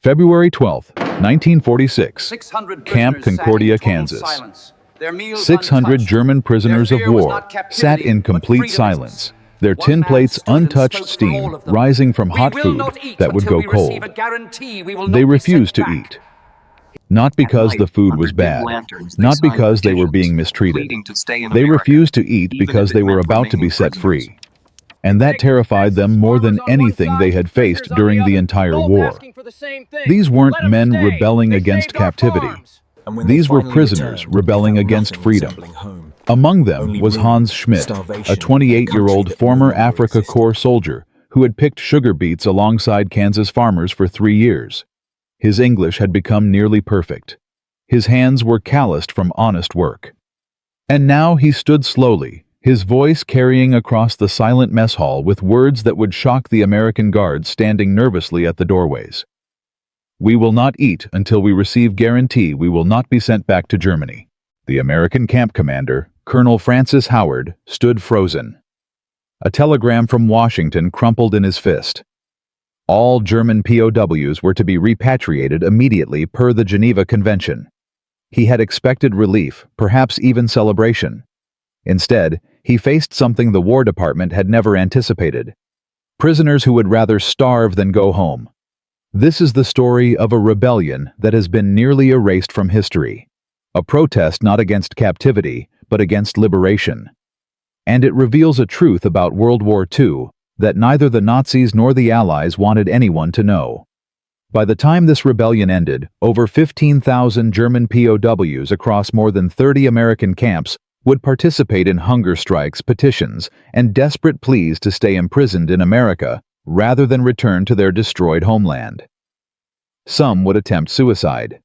February 12, 1946, Camp Concordia, Kansas. 600 German prisoners of war sat in complete silence, their tin plates untouched, steam rising from hot food that would go cold. They refused to eat. Not because the food was bad, not because they were being mistreated. They refused to eat because they were about to be set free. And that terrified them more than anything they had faced during the entire war. These weren't men rebelling against captivity. These were prisoners rebelling against freedom. Among them was Hans Schmidt, a 28-year-old former Afrika Korps soldier who had picked sugar beets alongside Kansas farmers for 3 years. His English had become nearly perfect. His hands were calloused from honest work. And now he stood slowly, his voice carrying across the silent mess hall with words that would shock the American guards standing nervously at the doorways. "We will not eat until we receive guarantee we will not be sent back to Germany." The American camp commander, Colonel Francis Howard, stood frozen. A telegram from Washington crumpled in his fist. All German POWs were to be repatriated immediately per the Geneva Convention. He had expected relief, perhaps even celebration. Instead, he faced something the War Department had never anticipated: prisoners who would rather starve than go home. This is the story of a rebellion that has been nearly erased from history, a protest not against captivity, but against liberation. And it reveals a truth about World War II that neither the Nazis nor the Allies wanted anyone to know. By the time this rebellion ended, over 15,000 German POWs across more than 30 American camps would participate in hunger strikes, petitions, and desperate pleas to stay imprisoned in America rather than return to their destroyed homeland. Some would attempt suicide.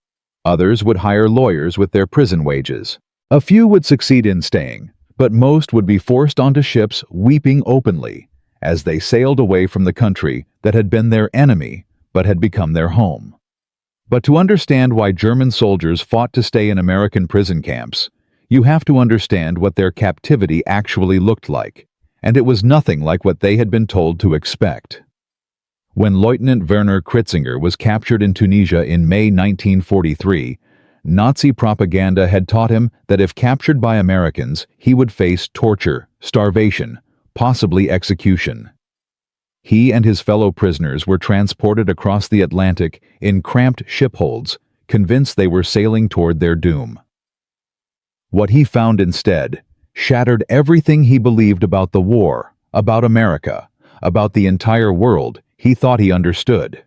Others would hire lawyers with their prison wages. A few would succeed in staying, but most would be forced onto ships weeping openly as they sailed away from the country that had been their enemy but had become their home. But to understand why German soldiers fought to stay in American prison camps, you have to understand what their captivity actually looked like, and it was nothing like what they had been told to expect. When Lieutenant Werner Kritzinger was captured in Tunisia in May 1943, Nazi propaganda had taught him that if captured by Americans, he would face torture, starvation, possibly execution. He and his fellow prisoners were transported across the Atlantic in cramped shipholds, convinced they were sailing toward their doom. What he found instead shattered everything he believed about the war, about America, about the entire world he thought he understood.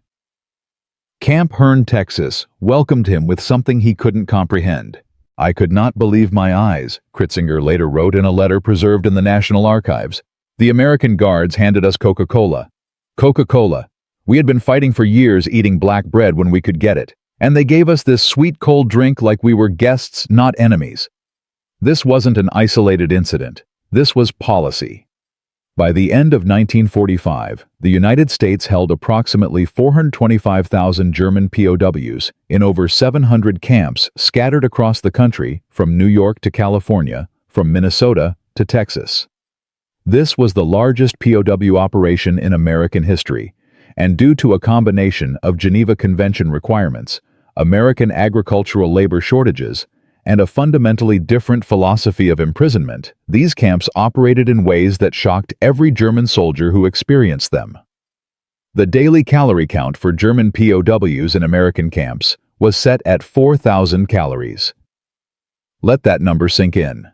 Camp Hearn, Texas, welcomed him with something he couldn't comprehend. "I could not believe my eyes," Kritzinger later wrote in a letter preserved in the National Archives. "The American guards handed us Coca-Cola. Coca-Cola. We had been fighting for years eating black bread when we could get it, and they gave us this sweet cold drink like we were guests, not enemies." This wasn't an isolated incident. This was policy. By the end of 1945, the United States held approximately 425,000 German POWs in over 700 camps scattered across the country, from New York to California, from Minnesota to Texas. This was the largest POW operation in American history, and due to a combination of Geneva Convention requirements, American agricultural labor shortages, and a fundamentally different philosophy of imprisonment, these camps operated in ways that shocked every German soldier who experienced them. The daily calorie count for German POWs in American camps was set at 4,000 calories. Let that number sink in.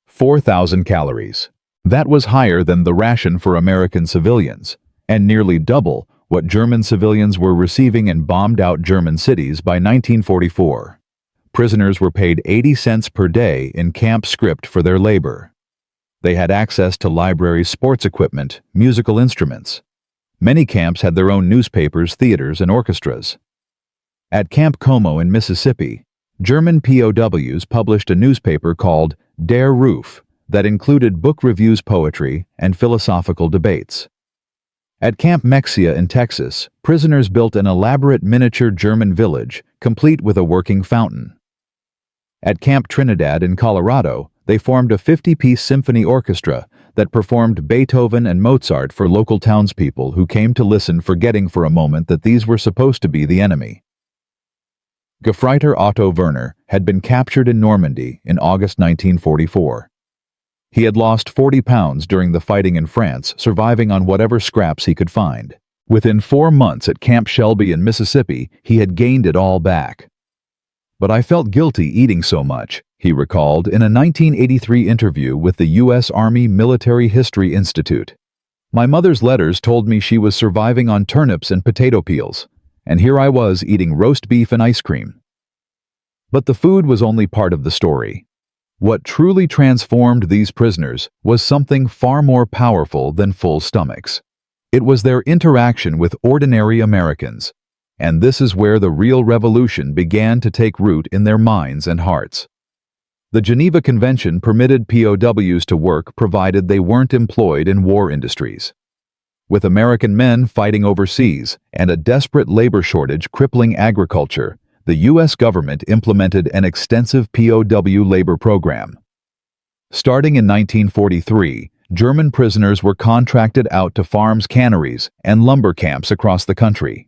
4,000 calories. That was higher than the ration for American civilians, and nearly double what German civilians were receiving in bombed-out German cities by 1944. Prisoners were paid 80 cents per day in camp script for their labor. They had access to libraries, sports equipment, musical instruments. Many camps had their own newspapers, theaters, and orchestras. At Camp Como in Mississippi, German POWs published a newspaper called Der Ruf that included book reviews, poetry, and philosophical debates. At Camp Mexia in Texas, prisoners built an elaborate miniature German village, complete with a working fountain. At Camp Trinidad in Colorado, they formed a 50-piece symphony orchestra that performed Beethoven and Mozart for local townspeople who came to listen, forgetting for a moment that these were supposed to be the enemy. Gefreiter Otto Werner had been captured in Normandy in August 1944. He had lost 40 pounds during the fighting in France, surviving on whatever scraps he could find. Within 4 months at Camp Shelby in Mississippi, he had gained it all back. "But I felt guilty eating so much," he recalled in a 1983 interview with the U.S. Army Military History Institute. "My mother's letters told me she was surviving on turnips and potato peels, and here I was eating roast beef and ice cream." But the food was only part of the story. What truly transformed these prisoners was something far more powerful than full stomachs. It was their interaction with ordinary Americans, and this is where the real revolution began to take root in their minds and hearts. The Geneva Convention permitted POWs to work provided they weren't employed in war industries. With American men fighting overseas and a desperate labor shortage crippling agriculture, the U.S. government implemented an extensive POW labor program. Starting in 1943, German prisoners were contracted out to farms, canneries, and lumber camps across the country.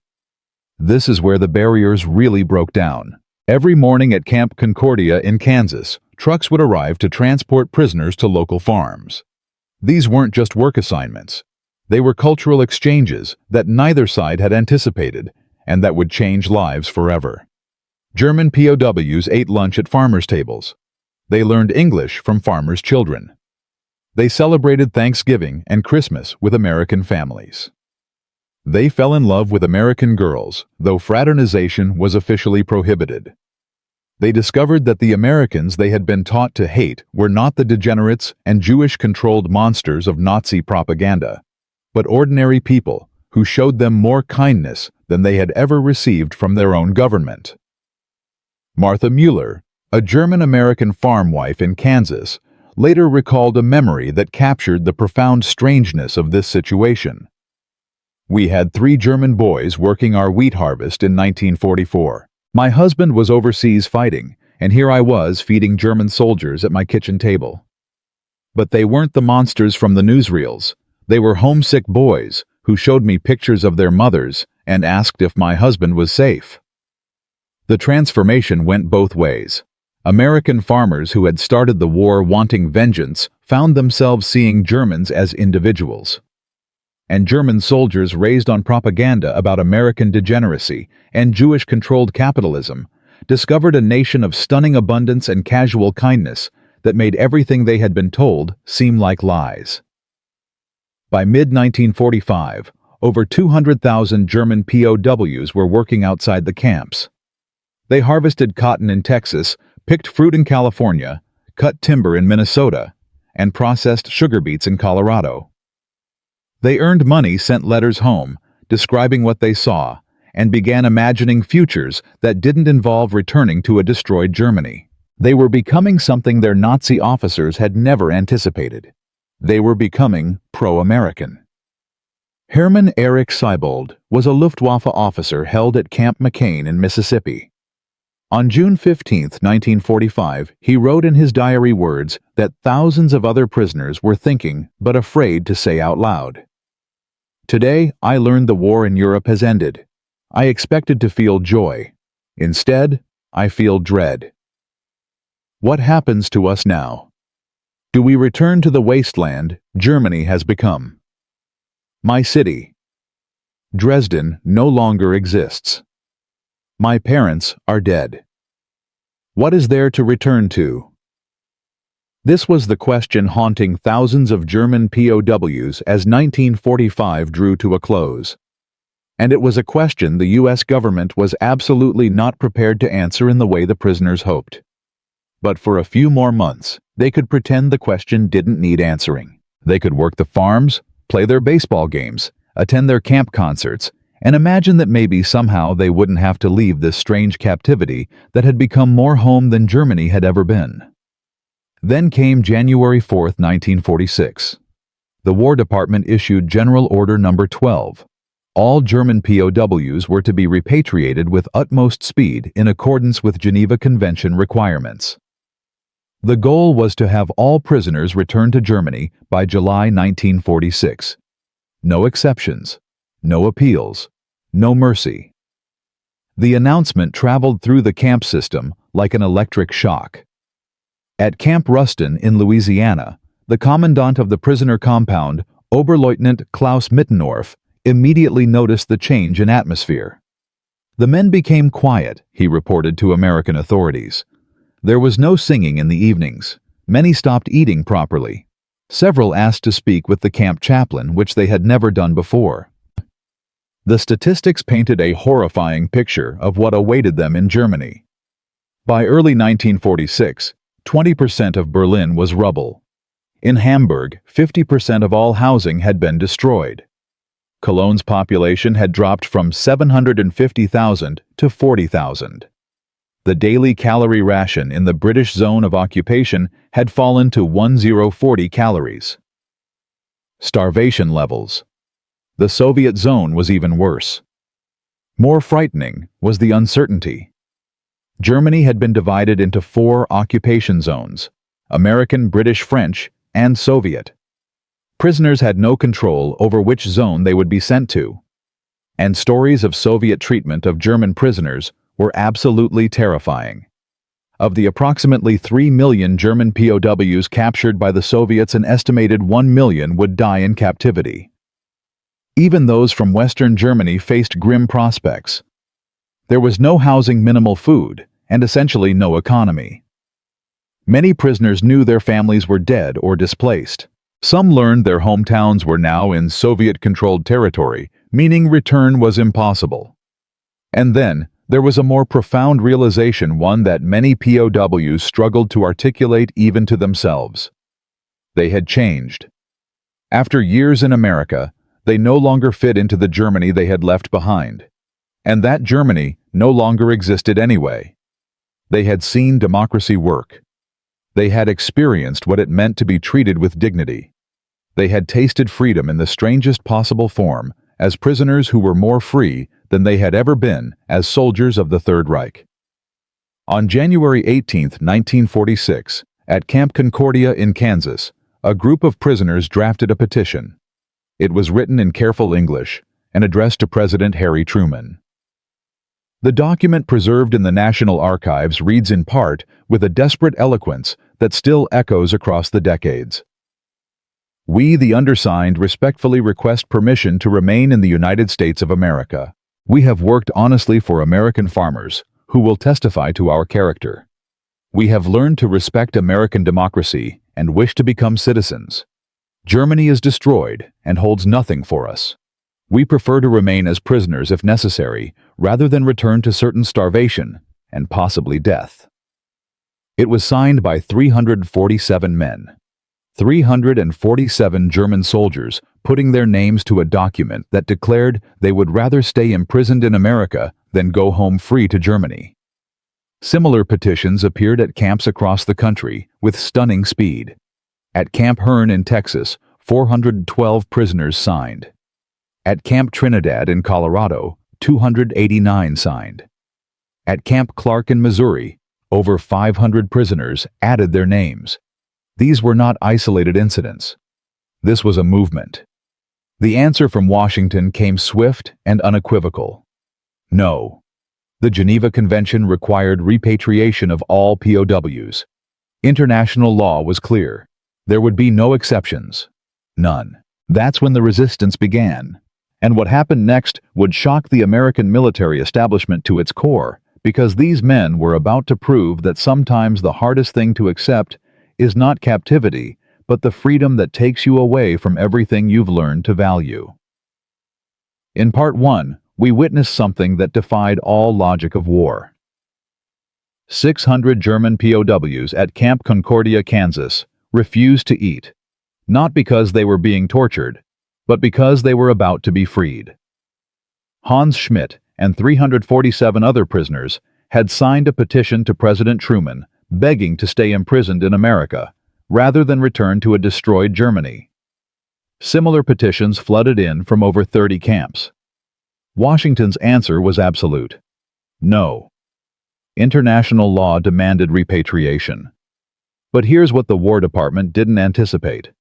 This is where the barriers really broke down. Every morning at Camp Concordia in Kansas, trucks would arrive to transport prisoners to local farms. These weren't just work assignments. They were cultural exchanges that neither side had anticipated and that would change lives forever. German POWs ate lunch at farmers' tables. They learned English from farmers' children. They celebrated Thanksgiving and Christmas with American families. They fell in love with American girls, though fraternization was officially prohibited. They discovered that the Americans they had been taught to hate were not the degenerates and Jewish-controlled monsters of Nazi propaganda, but ordinary people who showed them more kindness than they had ever received from their own government. Martha Mueller, a German-American farm wife in Kansas, later recalled a memory that captured the profound strangeness of this situation. "We had 3 German boys working our wheat harvest in 1944. My husband was overseas fighting, and here I was feeding German soldiers at my kitchen table. But they weren't the monsters from the newsreels. They were homesick boys who showed me pictures of their mothers and asked if my husband was safe." The transformation went both ways. American farmers who had started the war wanting vengeance found themselves seeing Germans as individuals. And German soldiers raised on propaganda about American degeneracy and Jewish-controlled capitalism discovered a nation of stunning abundance and casual kindness that made everything they had been told seem like lies. By mid-1945, over 200,000 German POWs were working outside the camps. They harvested cotton in Texas, picked fruit in California, cut timber in Minnesota, and processed sugar beets in Colorado. They earned money, sent letters home, describing what they saw, and began imagining futures that didn't involve returning to a destroyed Germany. They were becoming something their Nazi officers had never anticipated. They were becoming pro-American. Hermann Erich Seibold was a Luftwaffe officer held at Camp McCain in Mississippi. On June 15, 1945, he wrote in his diary words that thousands of other prisoners were thinking but afraid to say out loud. "Today, I learned the war in Europe has ended. I expected to feel joy. Instead, I feel dread. What happens to us now? Do we return to the wasteland Germany has become? My city, Dresden, no longer exists. My parents are dead. What is there to return to?" This was the question haunting thousands of German POWs as 1945 drew to a close. And it was a question the U.S. government was absolutely not prepared to answer in the way the prisoners hoped. But for a few more months, they could pretend the question didn't need answering. They could work the farms, play their baseball games, attend their camp concerts, and imagine that maybe somehow they wouldn't have to leave this strange captivity that had become more home than Germany had ever been. Then came January 4, 1946. The War Department issued General Order No. 12. All German POWs were to be repatriated with utmost speed in accordance with Geneva Convention requirements. The goal was to have all prisoners returned to Germany by July 1946. No exceptions, no appeals, no mercy. The announcement traveled through the camp system like an electric shock. At Camp Ruston in Louisiana, the commandant of the prisoner compound, Oberleutnant Klaus Mittendorf, immediately noticed the change in atmosphere. The men became quiet, he reported to American authorities. There was no singing in the evenings. Many stopped eating properly. Several asked to speak with the camp chaplain, which they had never done before. The statistics painted a horrifying picture of what awaited them in Germany. By early 1946, 20% of Berlin was rubble. In Hamburg, 50% of all housing had been destroyed. Cologne's population had dropped from 750,000 to 40,000. The daily calorie ration in the British zone of occupation had fallen to 1040 calories. Starvation levels. The Soviet zone was even worse. More frightening was the uncertainty. Germany had been divided into 4 occupation zones: American, British, French, and Soviet. Prisoners had no control over which zone they would be sent to. And stories of Soviet treatment of German prisoners were absolutely terrifying. Of the approximately 3 million German POWs captured by the Soviets, an estimated 1 million would die in captivity. Even those from Western Germany faced grim prospects. There was no housing, minimal food, and essentially no economy. Many prisoners knew their families were dead or displaced. Some learned their hometowns were now in Soviet-controlled territory, meaning return was impossible. And then, there was a more profound realization, one that many POWs struggled to articulate even to themselves. They had changed. After years in America, they no longer fit into the Germany they had left behind. And that Germany no longer existed anyway. They had seen democracy work. They had experienced what it meant to be treated with dignity. They had tasted freedom in the strangest possible form, as prisoners who were more free than they had ever been as soldiers of the Third Reich. On January 18, 1946, at Camp Concordia in Kansas, a group of prisoners drafted a petition. It was written in careful English and addressed to President Harry Truman. The document, preserved in the National Archives, reads in part with a desperate eloquence that still echoes across the decades. We, the undersigned, respectfully request permission to remain in the United States of America. We have worked honestly for American farmers, who will testify to our character. We have learned to respect American democracy and wish to become citizens. Germany is destroyed and holds nothing for us. We prefer to remain as prisoners if necessary, rather than return to certain starvation and possibly death. It was signed by 347 men. 347 German soldiers putting their names to a document that declared they would rather stay imprisoned in America than go home free to Germany. Similar petitions appeared at camps across the country with stunning speed. At Camp Hearn in Texas, 412 prisoners signed. At Camp Trinidad in Colorado, 289 signed. At Camp Clark in Missouri, over 500 prisoners added their names. These were not isolated incidents. This was a movement. The answer from Washington came swift and unequivocal. No. The Geneva Convention required repatriation of all POWs. International law was clear. There would be no exceptions. None. That's when the resistance began. And what happened next would shock the American military establishment to its core, because these men were about to prove that sometimes the hardest thing to accept is not captivity, but the freedom that takes you away from everything you've learned to value. In Part 1, we witnessed something that defied all logic of war. 600 German POWs at Camp Concordia, Kansas, refused to eat, not because they were being tortured, but because they were about to be freed. Hans Schmidt and 347 other prisoners had signed a petition to President Truman begging to stay imprisoned in America, rather than return to a destroyed Germany. Similar petitions flooded in from over 30 camps. Washington's answer was absolute. No. International law demanded repatriation. But here's what the War Department didn't anticipate.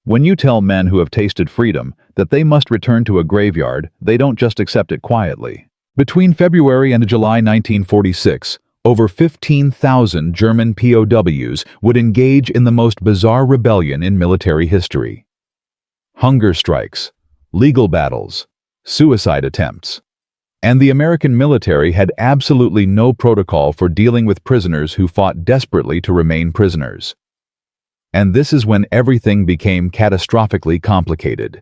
When you tell men who have tasted freedom that they must return to a graveyard, they don't just accept it quietly. Between February and July 1946, over 15,000 German POWs would engage in the most bizarre rebellion in military history. Hunger strikes, legal battles, suicide attempts. And the American military had absolutely no protocol for dealing with prisoners who fought desperately to remain prisoners. And this is when everything became catastrophically complicated.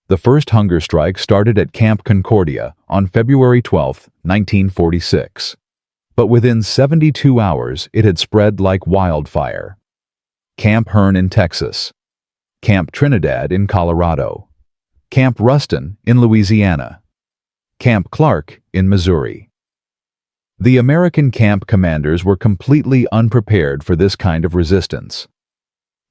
The first hunger strike started at Camp Concordia on February 12, 1946. But within 72 hours, it had spread like wildfire. Camp Hearn in Texas, Camp Trinidad in Colorado, Camp Ruston in Louisiana, Camp Clark in Missouri. The American camp commanders were completely unprepared for this kind of resistance.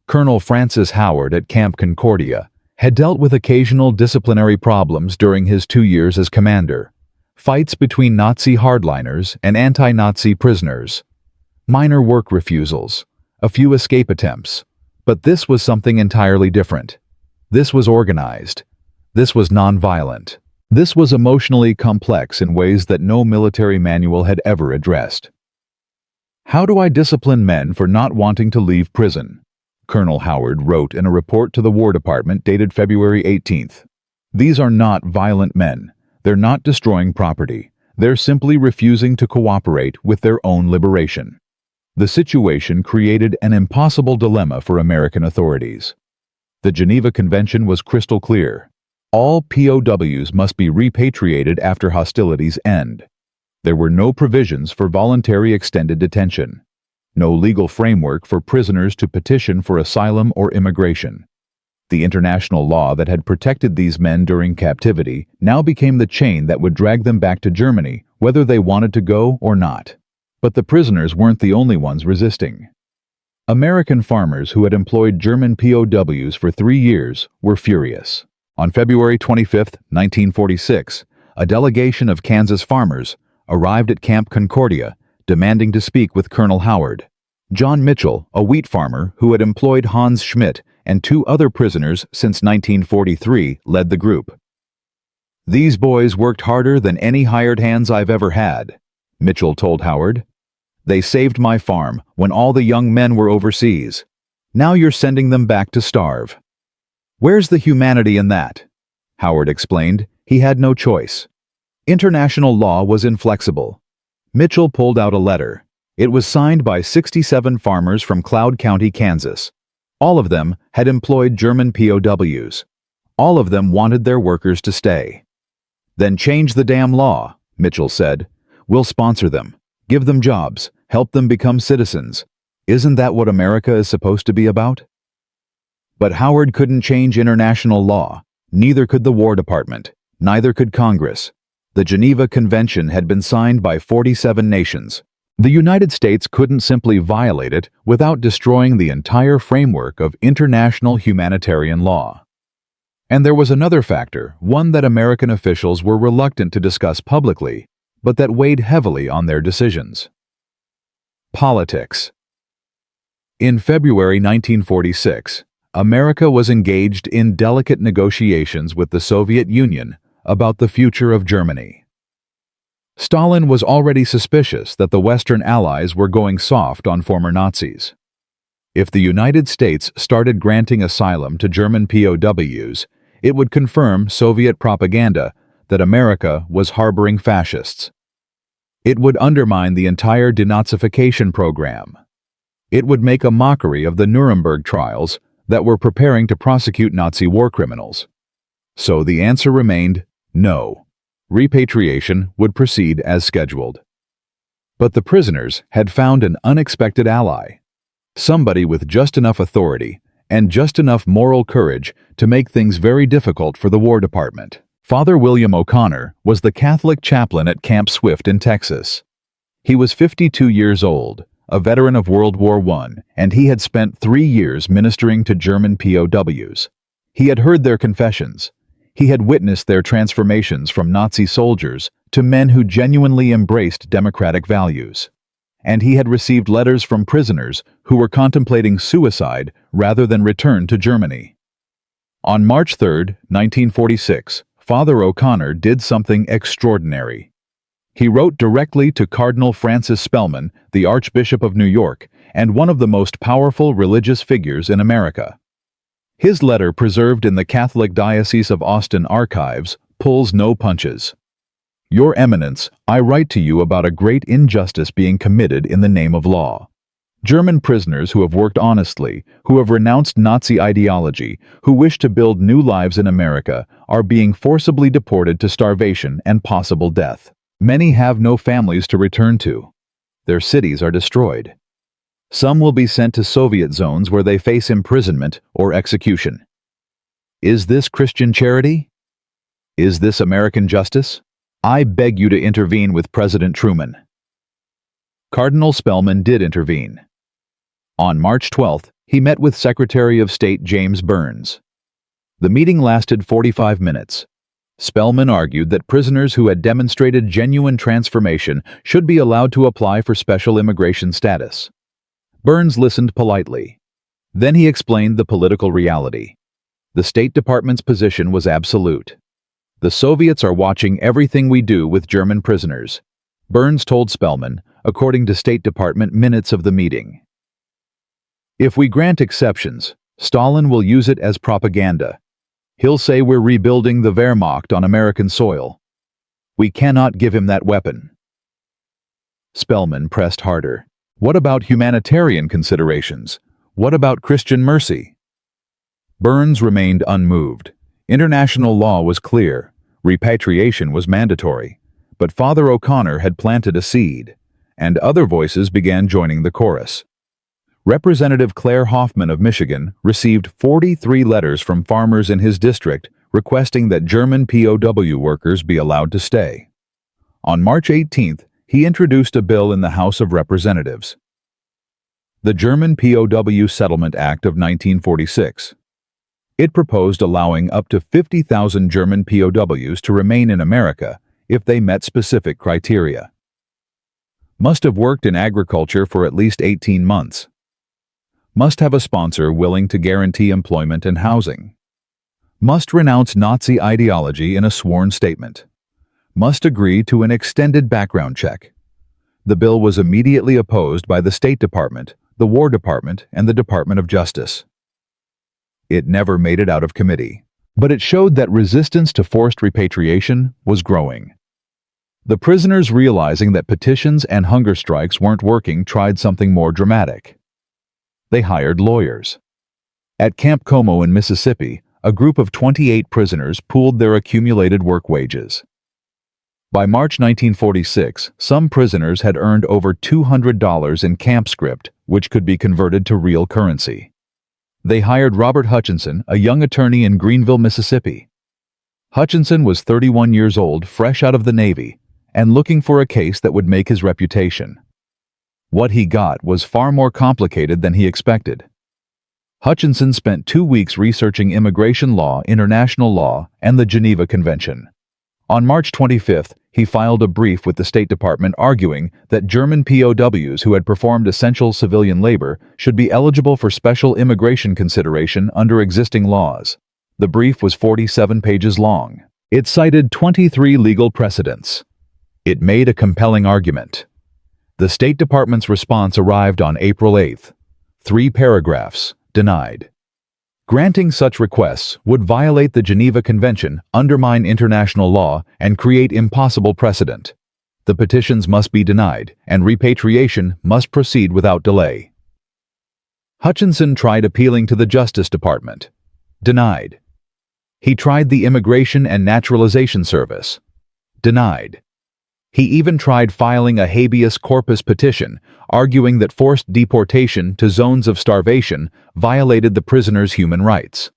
Colonel Francis Howard at Camp Concordia had dealt with occasional disciplinary problems during his 2 years as commander, fights between Nazi hardliners and anti-Nazi prisoners, minor work refusals, a few escape attempts. But this was something entirely different. This was organized. This was nonviolent. This was emotionally complex in ways that no military manual had ever addressed. How do I discipline men for not wanting to leave prison? Colonel Howard wrote in a report to the War Department dated February 18th. These are not violent men. They're not destroying property. They're simply refusing to cooperate with their own liberation. The situation created an impossible dilemma for American authorities. The Geneva Convention was crystal clear. All POWs must be repatriated after hostilities end. There were no provisions for voluntary extended detention. No legal framework for prisoners to petition for asylum or immigration. The international law that had protected these men during captivity now became the chain that would drag them back to Germany, whether they wanted to go or not. But the prisoners weren't the only ones resisting. American farmers who had employed German POWs for 3 years were furious. On February 25, 1946, a delegation of Kansas farmers arrived at Camp Concordia, demanding to speak with Colonel Howard. John Mitchell, a wheat farmer who had employed Hans Schmidt and 2 other prisoners since 1943, led the group. "These boys worked harder than any hired hands I've ever had," Mitchell told Howard. "They saved my farm when all the young men were overseas. Now you're sending them back to starve." "Where's the humanity in that?" Howard explained. He had no choice. International law was inflexible. Mitchell pulled out a letter. It was signed by 67 farmers from Cloud County, Kansas. All of them had employed German POWs. All of them wanted their workers to stay. "Then change the damn law," Mitchell said. "We'll sponsor them, give them jobs, help them become citizens. Isn't that what America is supposed to be about?" But Howard couldn't change international law. Neither could the War Department. Neither could Congress. The Geneva Convention had been signed by 47 nations. The United States couldn't simply violate it without destroying the entire framework of international humanitarian law. And there was another factor, one that American officials were reluctant to discuss publicly, but that weighed heavily on their decisions. Politics. In February 1946, America was engaged in delicate negotiations with the Soviet Union about the future of Germany. Stalin was already suspicious that the Western Allies were going soft on former Nazis. If the United States started granting asylum to German POWs, it would confirm Soviet propaganda that America was harboring fascists. It would undermine the entire denazification program. It would make a mockery of the Nuremberg trials that were preparing to prosecute Nazi war criminals. So the answer remained no. Repatriation would proceed as scheduled. But the prisoners had found an unexpected ally, somebody with just enough authority and just enough moral courage to make things very difficult for the War Department. Father William O'Connor was the Catholic chaplain at Camp Swift in Texas. He was 52 years old, a veteran of World War I, and he had spent 3 years ministering to German POWs. He had heard their confessions. He had witnessed their transformations from Nazi soldiers to men who genuinely embraced democratic values. and he had received letters from prisoners who were contemplating suicide rather than return to Germany. On March 3, 1946, Father O'Connor did something extraordinary. He wrote directly to Cardinal Francis Spellman, the Archbishop of New York, and one of the most powerful religious figures in America. His letter, preserved in the Catholic Diocese of Austin archives, pulls no punches. Your Eminence, I write to you about a great injustice being committed in the name of law. German prisoners who have worked honestly, who have renounced Nazi ideology, who wish to build new lives in America, are being forcibly deported to starvation and possible death. Many have no families to return to. Their cities are destroyed. Some will be sent to Soviet zones where they face imprisonment or execution. Is this Christian charity? Is this American justice? I beg you to intervene with President Truman. Cardinal Spellman did intervene. On March 12th, he met with Secretary of State James Burns. The meeting lasted 45 minutes. Spellman argued that prisoners who had demonstrated genuine transformation should be allowed to apply for special immigration status. Burns listened politely. Then he explained the political reality. The State Department's position was absolute. The Soviets are watching everything we do with German prisoners, Burns told Spellman, according to State Department minutes of the meeting. If we grant exceptions, Stalin will use it as propaganda. He'll say we're rebuilding the Wehrmacht on American soil. We cannot give him that weapon. Spellman pressed harder. What about humanitarian considerations? What about Christian mercy? Burns remained unmoved. International law was clear. Repatriation was mandatory. But Father O'Connor had planted a seed, and other voices began joining the chorus. Representative Claire Hoffman of Michigan received 43 letters from farmers in his district requesting that German POW workers be allowed to stay. On March 18th, he introduced a bill in the House of Representatives. The German POW Settlement Act of 1946. It proposed allowing up to 50,000 German POWs to remain in America if they met specific criteria. Must have worked in agriculture for at least 18 months. Must have a sponsor willing to guarantee employment and housing. Must renounce Nazi ideology in a sworn statement. Must agree to an extended background check. The bill was immediately opposed by the State Department, the War Department, and the Department of Justice. It never made it out of committee, but it showed that resistance to forced repatriation was growing. The prisoners, realizing that petitions and hunger strikes weren't working, tried something more dramatic. They hired lawyers. At Camp Como in Mississippi, a group of 28 prisoners pooled their accumulated work wages. By March 1946, some prisoners had earned over $200 in camp script, which could be converted to real currency. They hired Robert Hutchinson, a young attorney in Greenville, Mississippi. Hutchinson was 31 years old, fresh out of the Navy, and looking for a case that would make his reputation. What he got was far more complicated than he expected. Hutchinson spent 2 weeks researching immigration law, international law, and the Geneva Convention. On March 25th, he filed a brief with the State Department arguing that German POWs who had performed essential civilian labor should be eligible for special immigration consideration under existing laws. The brief was 47 pages long. It cited 23 legal precedents. It made a compelling argument. The State Department's response arrived on April 8th. 3 paragraphs, denied. Granting such requests would violate the Geneva Convention, undermine international law, and create impossible precedent. The petitions must be denied, and repatriation must proceed without delay. Hutchinson tried appealing to the Justice Department. Denied. He tried the Immigration and Naturalization Service. Denied. He even tried filing a habeas corpus petition, arguing that forced deportation to zones of starvation violated the prisoner's human rights.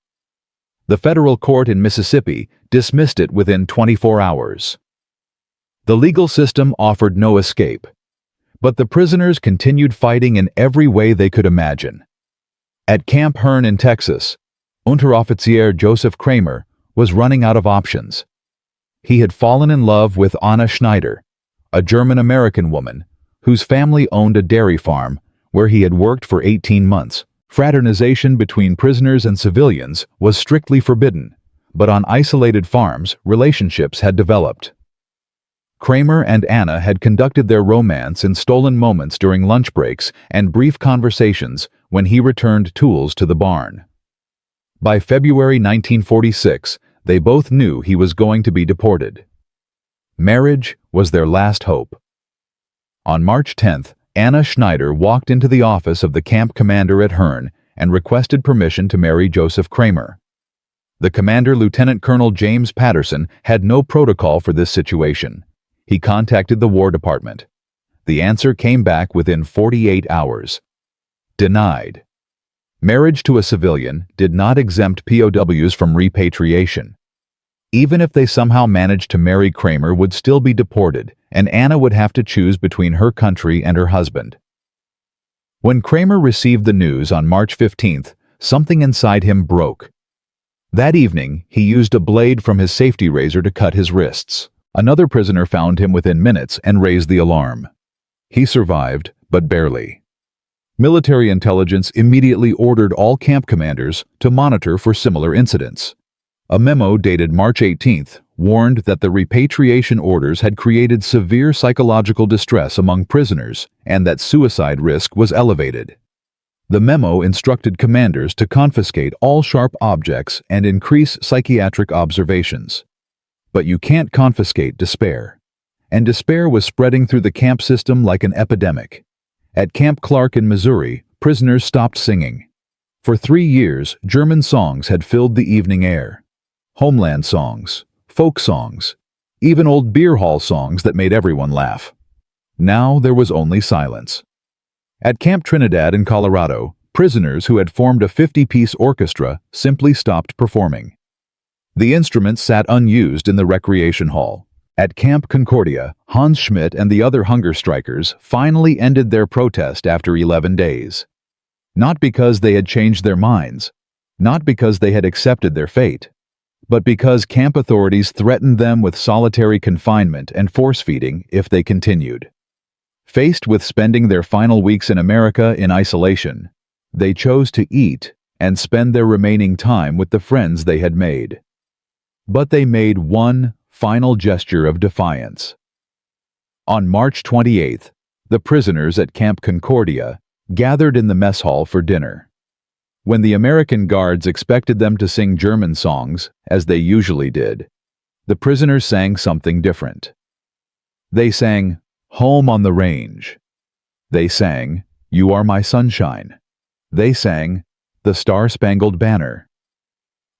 The federal court in Mississippi dismissed it within 24 hours. The legal system offered no escape, but the prisoners continued fighting in every way they could imagine. At Camp Hearn in Texas, Unteroffizier Joseph Kramer was running out of options. He had fallen in love with Anna Schneider, a German-American woman whose family owned a dairy farm where he had worked for 18 months. Fraternization between prisoners and civilians was strictly forbidden, but on isolated farms, relationships had developed. Kramer and Anna had conducted their romance in stolen moments during lunch breaks and brief conversations when he returned tools to the barn. By February 1946, they both knew he was going to be deported. Marriage was their last hope. On March 10th, Anna Schneider walked into the office of the camp commander at Hearne and requested permission to marry Joseph Kramer. The commander, Lieutenant Colonel James Patterson, had no protocol for this situation. He contacted the War Department. The answer came back within 48 hours. Denied. Marriage to a civilian did not exempt POWs from repatriation. Even if they somehow managed to marry Kramer, would still be deported, and Anna would have to choose between her country and her husband. When Kramer received the news on March 15th, something inside him broke. That evening, he used a blade from his safety razor to cut his wrists. Another prisoner found him within minutes and raised the alarm. He survived, but barely. Military intelligence immediately ordered all camp commanders to monitor for similar incidents. A memo dated March 18th warned that the repatriation orders had created severe psychological distress among prisoners and that suicide risk was elevated. The memo instructed commanders to confiscate all sharp objects and increase psychiatric observations. But you can't confiscate despair. And despair was spreading through the camp system like an epidemic. At Camp Clark in Missouri, prisoners stopped singing. For 3 years, German songs had filled the evening air. Homeland songs, folk songs, even old beer hall songs that made everyone laugh. Now there was only silence. At Camp Trinidad in Colorado, prisoners who had formed a 50-piece orchestra simply stopped performing. The instruments sat unused in the recreation hall. At Camp Concordia, Hans Schmidt and the other hunger strikers finally ended their protest after 11 days. Not because they had changed their minds, not because they had accepted their fate, but because camp authorities threatened them with solitary confinement and force-feeding if they continued. Faced with spending their final weeks in America in isolation, they chose to eat and spend their remaining time with the friends they had made. But they made one final gesture of defiance. On March 28th, the prisoners at Camp Concordia gathered in the mess hall for dinner. When the American guards expected them to sing German songs, as they usually did, the prisoners sang something different. They sang, "Home on the Range." They sang, "You Are My Sunshine." They sang, "The Star-Spangled Banner."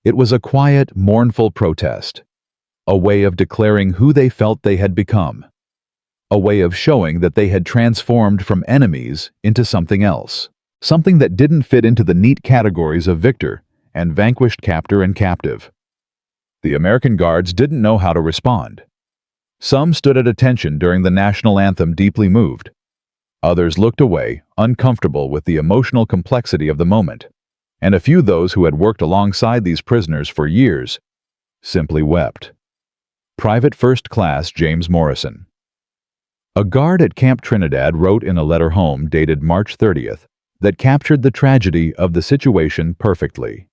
It was a quiet, mournful protest, a way of declaring who they felt they had become, a way of showing that they had transformed from enemies into something else. Something that didn't fit into the neat categories of victor and vanquished, captor and captive. The American guards didn't know how to respond. Some stood at attention during the national anthem, deeply moved. Others looked away, uncomfortable with the emotional complexity of the moment. And a few, those who had worked alongside these prisoners for years, simply wept. Private First Class James Morrison. A guard at Camp Trinidad wrote in a letter home dated March 30th, that captured the tragedy of the situation perfectly.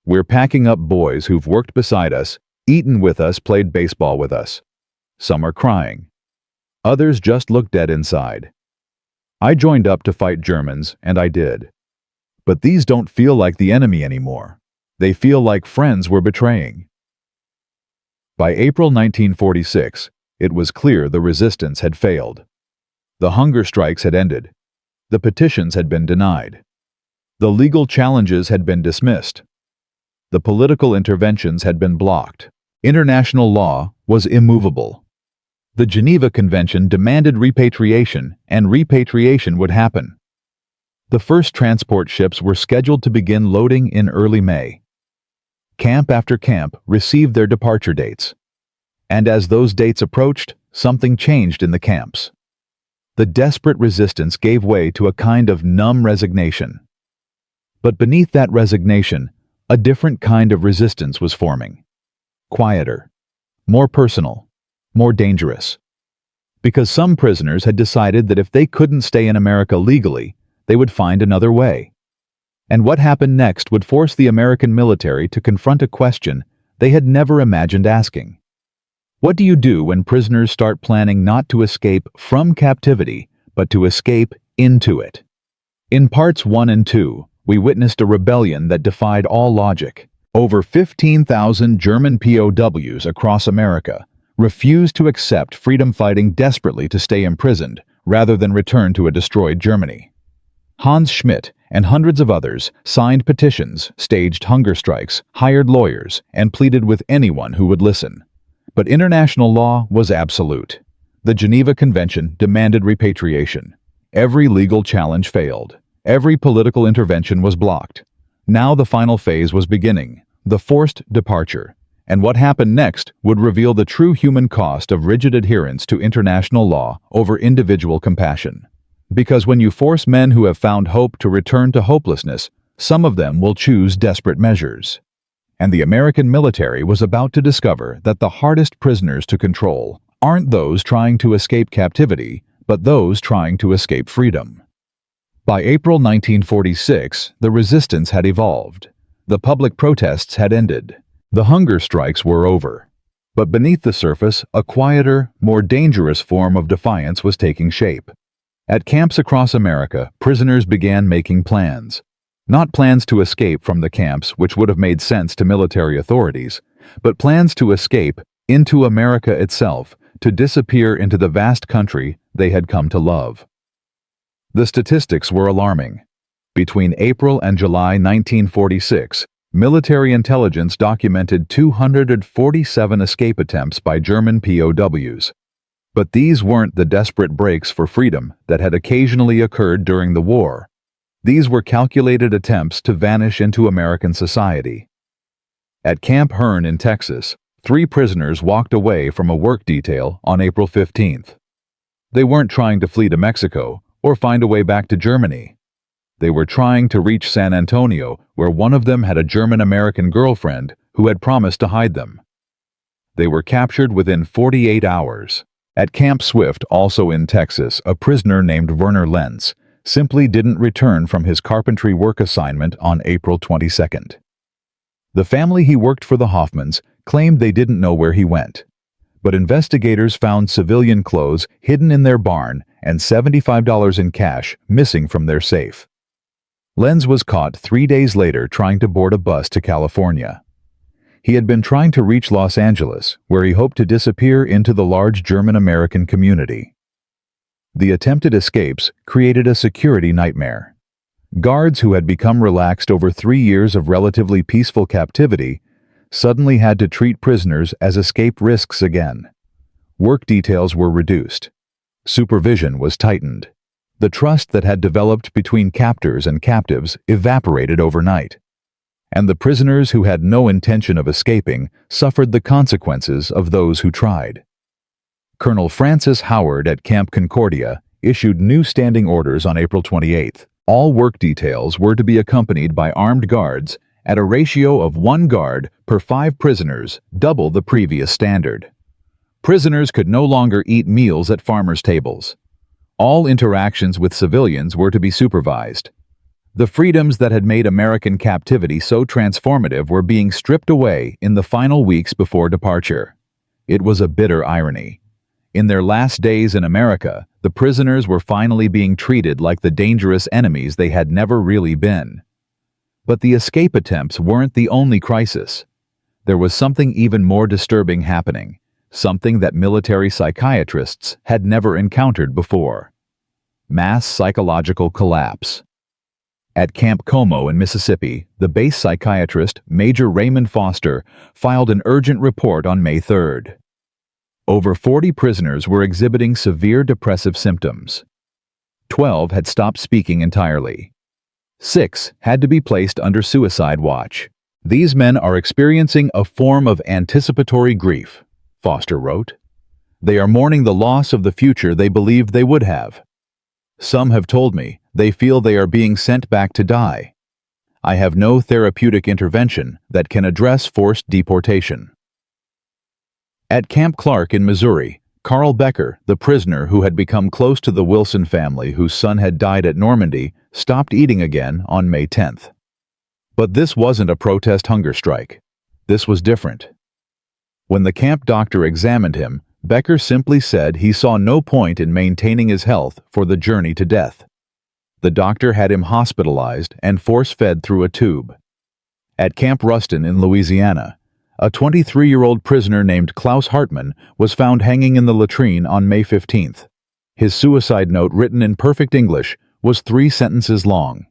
"We're packing up boys who've worked beside us, eaten with us, played baseball with us. Some are crying. Others just look dead inside. I joined up to fight Germans, and I did. But these don't feel like the enemy anymore. They feel like friends we're betraying." By April 1946, it was clear the resistance had failed. The hunger strikes had ended. The petitions had been denied. The legal challenges had been dismissed. The political interventions had been blocked. International law was immovable. The Geneva Convention demanded repatriation, and repatriation would happen. The first transport ships were scheduled to begin loading in early May. Camp after camp received their departure dates. And as those dates approached, something changed in the camps. The desperate resistance gave way to a kind of numb resignation. But beneath that resignation, a different kind of resistance was forming. Quieter, more personal, more dangerous. because some prisoners had decided that if they couldn't stay in America legally, they would find another way. And what happened next would force the American military to confront a question they had never imagined asking. What do you do when prisoners start planning not to escape from captivity, but to escape into it? In parts 1 and 2, we witnessed a rebellion that defied all logic. Over 15,000 German POWs across America refused to accept freedom, fighting desperately to stay imprisoned rather than return to a destroyed Germany. Hans Schmidt and hundreds of others signed petitions, staged hunger strikes, hired lawyers, and pleaded with anyone who would listen. But international law was absolute. The Geneva Convention demanded repatriation. Every legal challenge failed. Every political intervention was blocked. Now the final phase was beginning, the forced departure. And what happened next would reveal the true human cost of rigid adherence to international law over individual compassion. Because when you force men who have found hope to return to hopelessness, some of them will choose desperate measures. And the American military was about to discover that the hardest prisoners to control aren't those trying to escape captivity, but those trying to escape freedom. By April 1946, the resistance had evolved. The public protests had ended. The hunger strikes were over. But beneath the surface, a quieter, more dangerous form of defiance was taking shape. At camps across America, prisoners began making plans. Not plans to escape from the camps, which would have made sense to military authorities, but plans to escape into America itself, to disappear into the vast country they had come to love. The statistics were alarming. Between April and July 1946, military intelligence documented 247 escape attempts by German POWs. But these weren't the desperate breaks for freedom that had occasionally occurred during the war. These were calculated attempts to vanish into American society. At Camp Hearn in Texas, 3 prisoners walked away from a work detail on April 15th. They weren't trying to flee to Mexico or find a way back to Germany. They were trying to reach San Antonio, where one of them had a German-American girlfriend who had promised to hide them. They were captured within 48 hours. At Camp Swift, also in Texas, a prisoner named Werner Lenz simply didn't return from his carpentry work assignment on April 22nd. The family he worked for, the Hoffmans, claimed they didn't know where he went. But investigators found civilian clothes hidden in their barn and $75 in cash missing from their safe. Lenz was caught 3 days later trying to board a bus to California. He had been trying to reach Los Angeles, where he hoped to disappear into the large German-American community. The attempted escapes created a security nightmare. Guards who had become relaxed over 3 years of relatively peaceful captivity suddenly had to treat prisoners as escape risks again. Work details were reduced. Supervision was tightened. The trust that had developed between captors and captives evaporated overnight. And the prisoners who had no intention of escaping suffered the consequences of those who tried. Colonel Francis Howard at Camp Concordia issued new standing orders on April 28th. All work details were to be accompanied by armed guards at a ratio of 1 guard per 5 prisoners, double the previous standard. Prisoners could no longer eat meals at farmers' tables. All interactions with civilians were to be supervised. The freedoms that had made American captivity so transformative were being stripped away in the final weeks before departure. It was a bitter irony. In their last days in America, the prisoners were finally being treated like the dangerous enemies they had never really been. But the escape attempts weren't the only crisis. There was something even more disturbing happening, something that military psychiatrists had never encountered before. Mass psychological collapse. At Camp Como in Mississippi, the base psychiatrist, Major Raymond Foster, filed an urgent report on May 3rd. Over 40 prisoners were exhibiting severe depressive symptoms. 12 had stopped speaking entirely. 6 had to be placed under suicide watch. These men are experiencing a form of anticipatory grief, Foster wrote. They are mourning the loss of the future they believed they would have. Some have told me they feel they are being sent back to die. I have no therapeutic intervention that can address forced deportation. At Camp Clark in Missouri, Carl Becker, the prisoner who had become close to the Wilson family whose son had died at Normandy, stopped eating again on May 10th. But this wasn't a protest hunger strike. This was different. When the camp doctor examined him, Becker simply said he saw no point in maintaining his health for the journey to death. The doctor had him hospitalized and force-fed through a tube. At Camp Ruston in Louisiana, a 23-year-old prisoner named Klaus Hartmann was found hanging in the latrine on May 15th. His suicide note, written in perfect English, was 3 sentences long.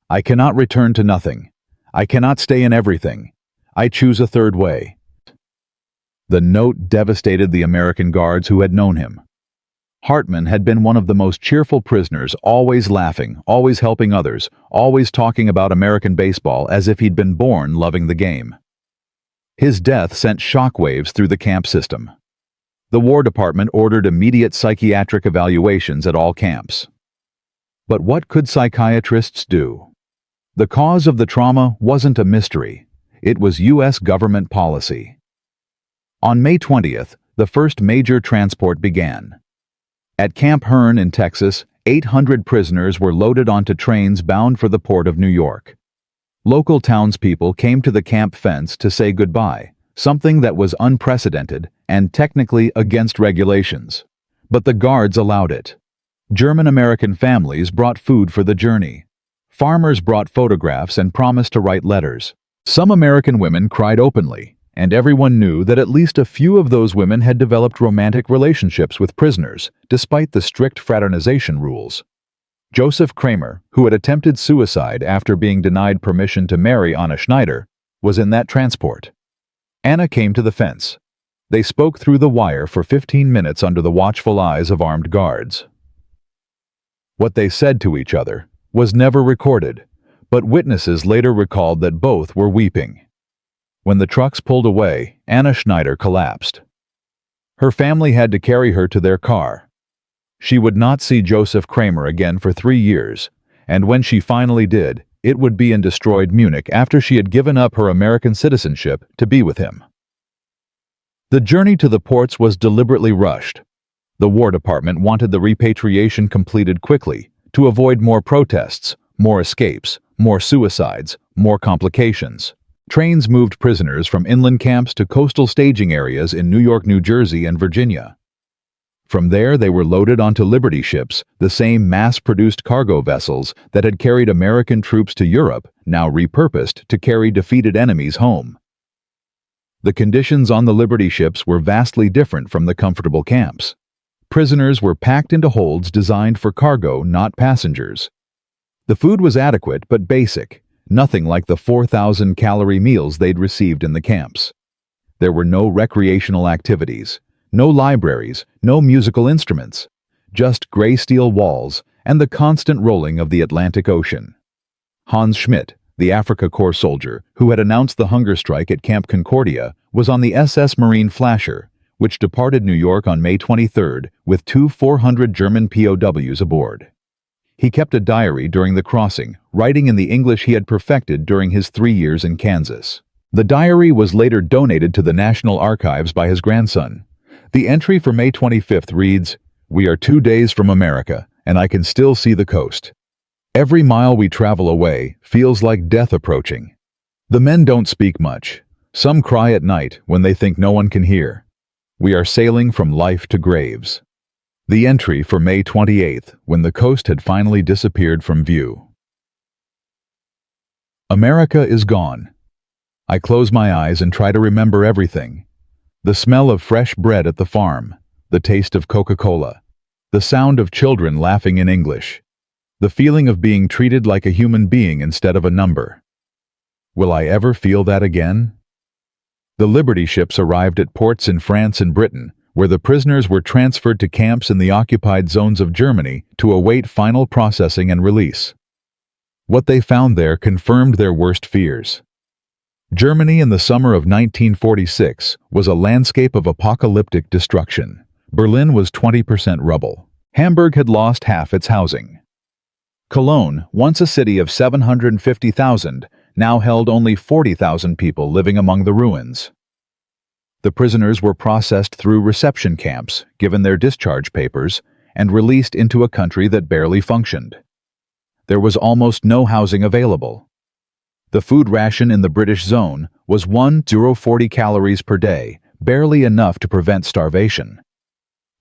"I cannot return to nothing. I cannot stay in everything. I choose a third way." The note devastated the American guards who had known him. Hartmann had been one of the most cheerful prisoners, always laughing, always helping others, always talking about American baseball as if he'd been born loving the game. His death sent shockwaves through the camp system. The War Department ordered immediate psychiatric evaluations at all camps. But what could psychiatrists do? The cause of the trauma wasn't a mystery. It was U.S. government policy. On May 20th, the first major transport began. At Camp Hearn in Texas, 800 prisoners were loaded onto trains bound for the port of New York. Local townspeople came to the camp fence to say goodbye, something that was unprecedented and technically against regulations. But the guards allowed it. German-American families brought food for the journey. Farmers brought photographs and promised to write letters. Some American women cried openly, and everyone knew that at least a few of those women had developed romantic relationships with prisoners, despite the strict fraternization rules. Joseph Kramer, who had attempted suicide after being denied permission to marry Anna Schneider, was in that transport. Anna came to the fence. They spoke through the wire for 15 minutes under the watchful eyes of armed guards. What they said to each other was never recorded, but witnesses later recalled that both were weeping. When the trucks pulled away, Anna Schneider collapsed. Her family had to carry her to their car. She would not see Joseph Kramer again for 3 years, and when she finally did, it would be in destroyed Munich after she had given up her American citizenship to be with him. The journey to the ports was deliberately rushed. The War Department wanted the repatriation completed quickly to avoid more protests, more escapes, more suicides, more complications. Trains moved prisoners from inland camps to coastal staging areas in New York, New Jersey, and Virginia. From there, they were loaded onto Liberty ships, the same mass-produced cargo vessels that had carried American troops to Europe, now repurposed to carry defeated enemies home. The conditions on the Liberty ships were vastly different from the comfortable camps. Prisoners were packed into holds designed for cargo, not passengers. The food was adequate but basic, nothing like the 4,000-calorie meals they'd received in the camps. There were no recreational activities, no libraries, no musical instruments, just gray steel walls and the constant rolling of the Atlantic Ocean. Hans Schmidt, the Africa Corps soldier who had announced the hunger strike at Camp Concordia, was on the SS Marine Flasher, which departed New York on May 23rd with 400 German POWs aboard. He kept a diary during the crossing, writing in the English he had perfected during his 3 years in Kansas. The diary was later donated to the National Archives by his grandson. The entry for May 25th reads, "We are 2 days from America, and I can still see the coast. Every mile we travel away feels like death approaching. The men don't speak much. Some cry at night when they think no one can hear. We are sailing from life to graves." The entry for May 28th, when the coast had finally disappeared from view. America is gone. I close my eyes and try to remember everything. The smell of fresh bread at the farm, the taste of Coca-Cola, the sound of children laughing in English, the feeling of being treated like a human being instead of a number. Will I ever feel that again? The Liberty ships arrived at ports in France and Britain, where the prisoners were transferred to camps in the occupied zones of Germany to await final processing and release. What they found there confirmed their worst fears. Germany in the summer of 1946 was a landscape of apocalyptic destruction. Berlin was 20% rubble. Hamburg had lost half its housing. Cologne, once a city of 750,000, now held only 40,000 people living among the ruins. The prisoners were processed through reception camps, given their discharge papers, and released into a country that barely functioned. There was almost no housing available. The food ration in the British zone was 1,040 calories per day, barely enough to prevent starvation.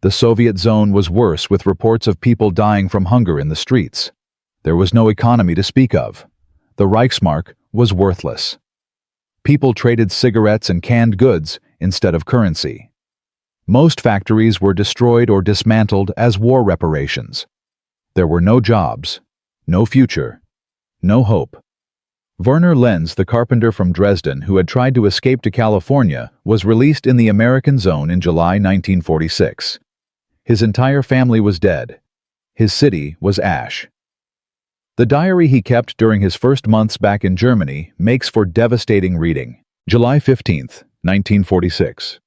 The Soviet zone was worse, with reports of people dying from hunger in the streets. There was no economy to speak of. The Reichsmark was worthless. People traded cigarettes and canned goods instead of currency. Most factories were destroyed or dismantled as war reparations. There were no jobs, no future, no hope. Werner Lenz, the carpenter from Dresden who had tried to escape to California, was released in the American zone in July 1946. His entire family was dead. His city was ash. The diary he kept during his first months back in Germany makes for devastating reading. July 15, 1946.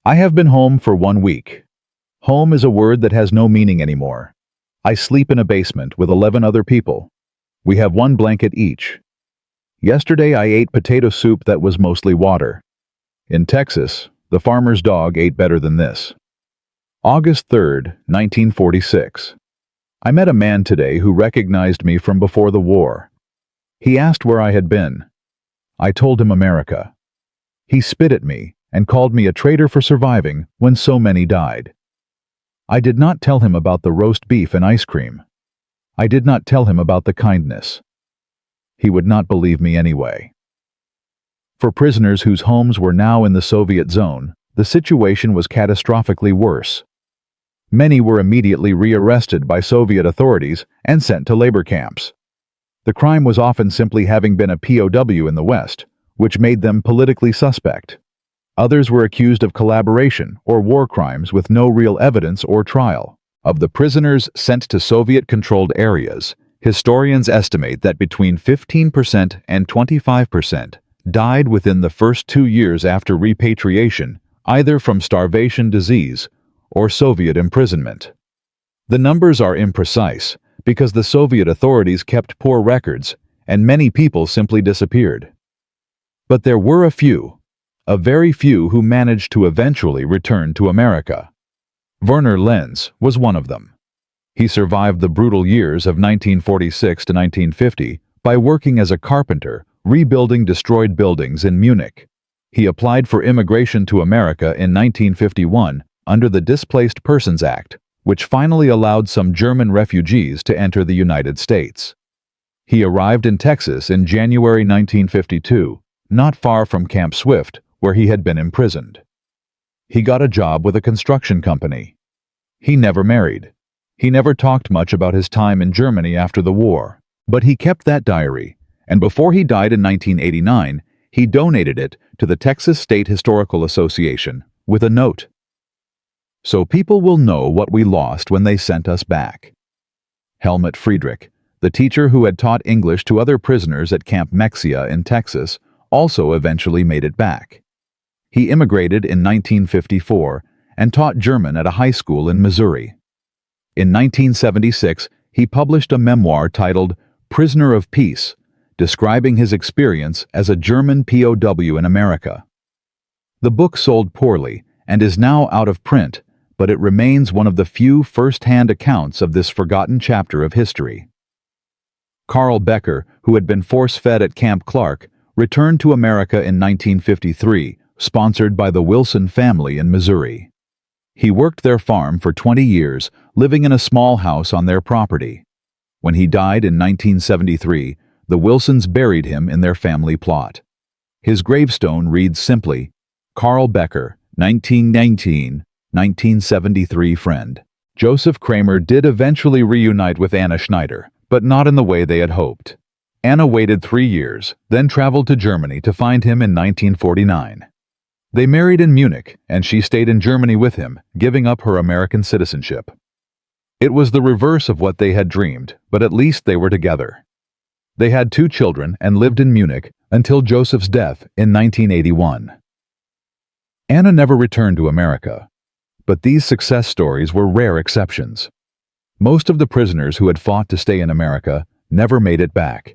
I have been home for 1 week. Home is a word that has no meaning anymore. I sleep in a basement with 11 other people. We have 1 blanket each. Yesterday I ate potato soup that was mostly water. In Texas, the farmer's dog ate better than this. August 3, 1946. I met a man today who recognized me from before the war. He asked where I had been. I told him America. He spit at me and called me a traitor for surviving when so many died. I did not tell him about the roast beef and ice cream. I did not tell him about the kindness. He would not believe me anyway. For prisoners whose homes were now in the Soviet zone, the situation was catastrophically worse. Many were immediately rearrested by Soviet authorities and sent to labor camps. The crime was often simply having been a POW in the West, which made them politically suspect. Others were accused of collaboration or war crimes with no real evidence or trial. Of the prisoners sent to Soviet-controlled areas, historians estimate that between 15% and 25% died within the first 2 years after repatriation, either from starvation, disease, or Soviet imprisonment. The numbers are imprecise because the Soviet authorities kept poor records and many people simply disappeared. But there were a very few who managed to eventually return to America. Werner Lenz was one of them. He survived the brutal years of 1946 to 1950 by working as a carpenter, rebuilding destroyed buildings in Munich. He applied for immigration to America in 1951 under the Displaced Persons Act, which finally allowed some German refugees to enter the United States. He arrived in Texas in January 1952, not far from Camp Swift, where he had been imprisoned. He got a job with a construction company. He never married. He never talked much about his time in Germany after the war, but he kept that diary, and before he died in 1989, he donated it to the Texas State Historical Association with a note. So people will know what we lost when they sent us back. Helmut Friedrich, the teacher who had taught English to other prisoners at Camp Mexia in Texas, also eventually made it back. He immigrated in 1954 and taught German at a high school in Missouri. In 1976, he published a memoir titled Prisoner of Peace, describing his experience as a German POW in America. The book sold poorly and is now out of print, but it remains one of the few first-hand accounts of this forgotten chapter of history. Carl Becker, who had been force-fed at Camp Clark, returned to America in 1953, sponsored by the Wilson family in Missouri. He worked their farm for 20 years, living in a small house on their property. When he died in 1973, the Wilsons buried him in their family plot. His gravestone reads simply, Carl Becker, 1919-1973 friend. Joseph Kramer did eventually reunite with Anna Schneider, but not in the way they had hoped. Anna waited 3 years, then traveled to Germany to find him in 1949. They married in Munich, and she stayed in Germany with him, giving up her American citizenship. It was the reverse of what they had dreamed, but at least they were together. They had 2 children and lived in Munich until Joseph's death in 1981. Anna never returned to America, but these success stories were rare exceptions. Most of the prisoners who had fought to stay in America never made it back.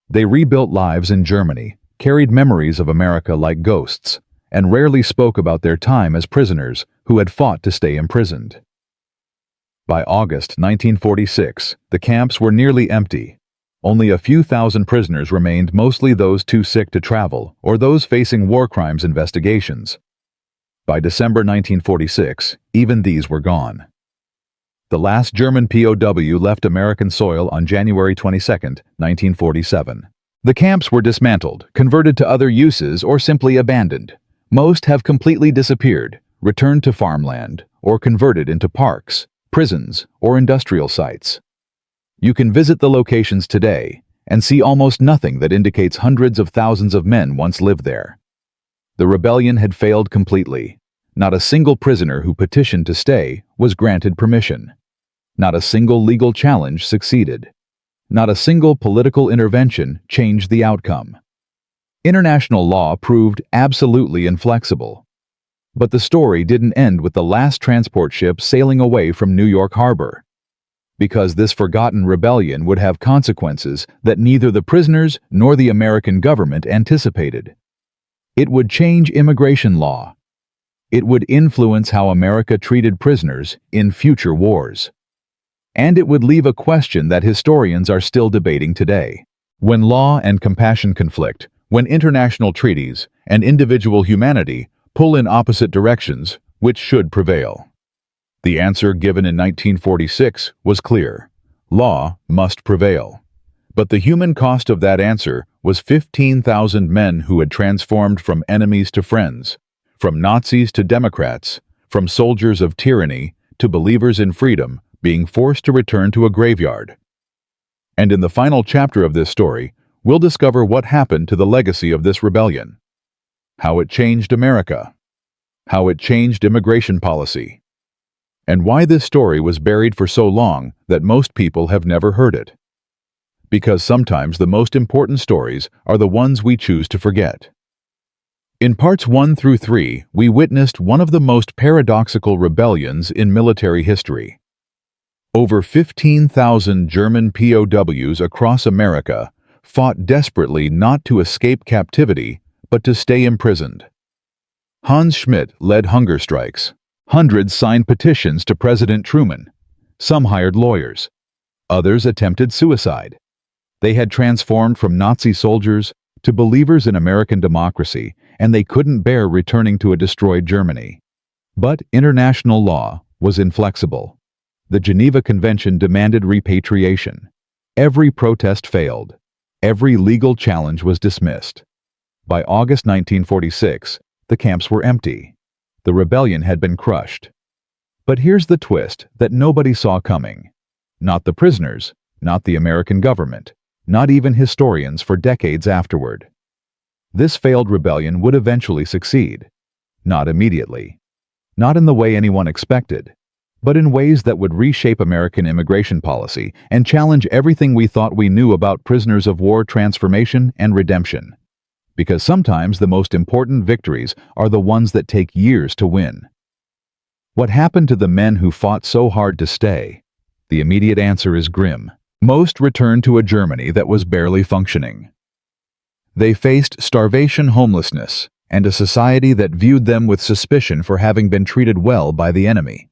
They rebuilt lives in Germany, carried memories of America like ghosts, and rarely spoke about their time as prisoners who had fought to stay imprisoned. By August 1946, the camps were nearly empty. Only a few thousand prisoners remained, mostly those too sick to travel or those facing war crimes investigations. By December 1946, even these were gone. The last German POW left American soil on January 22, 1947. The camps were dismantled, converted to other uses, or simply abandoned. Most have completely disappeared, returned to farmland, or converted into parks, prisons, or industrial sites. You can visit the locations today and see almost nothing that indicates hundreds of thousands of men once lived there. The rebellion had failed completely. Not a single prisoner who petitioned to stay was granted permission. Not a single legal challenge succeeded. Not a single political intervention changed the outcome. International law proved absolutely inflexible. But the story didn't end with the last transport ship sailing away from New York Harbor. Because this forgotten rebellion would have consequences that neither the prisoners nor the American government anticipated. It would change immigration law. It would influence how America treated prisoners in future wars. And it would leave a question that historians are still debating today. When law and compassion conflict, when international treaties and individual humanity pull in opposite directions, which should prevail? The answer given in 1946 was clear. Law must prevail. But the human cost of that answer was 15,000 men who had transformed from enemies to friends, from Nazis to Democrats, from soldiers of tyranny to believers in freedom, being forced to return to a graveyard. And in the final chapter of this story, we'll discover what happened to the legacy of this rebellion. How it changed America. How it changed immigration policy. And why this story was buried for so long that most people have never heard it. Because sometimes the most important stories are the ones we choose to forget. In parts 1 through 3, we witnessed one of the most paradoxical rebellions in military history. Over 15,000 German POWs across America fought desperately not to escape captivity, but to stay imprisoned. Hans Schmidt led hunger strikes. Hundreds signed petitions to President Truman. Some hired lawyers. Others attempted suicide. They had transformed from Nazi soldiers to believers in American democracy, and they couldn't bear returning to a destroyed Germany. But international law was inflexible. The Geneva Convention demanded repatriation. Every protest failed. Every legal challenge was dismissed. By August 1946, the camps were empty. The rebellion had been crushed. But here's the twist that nobody saw coming. Not the prisoners, not the American government, not even historians for decades afterward. This failed rebellion would eventually succeed. Not immediately. Not in the way anyone expected, but in ways that would reshape American immigration policy and challenge everything we thought we knew about prisoners of war transformation and redemption. Because sometimes the most important victories are the ones that take years to win. What happened to the men who fought so hard to stay? The immediate answer is grim. Most returned to a Germany that was barely functioning. They faced starvation, homelessness, and a society that viewed them with suspicion for having been treated well by the enemy.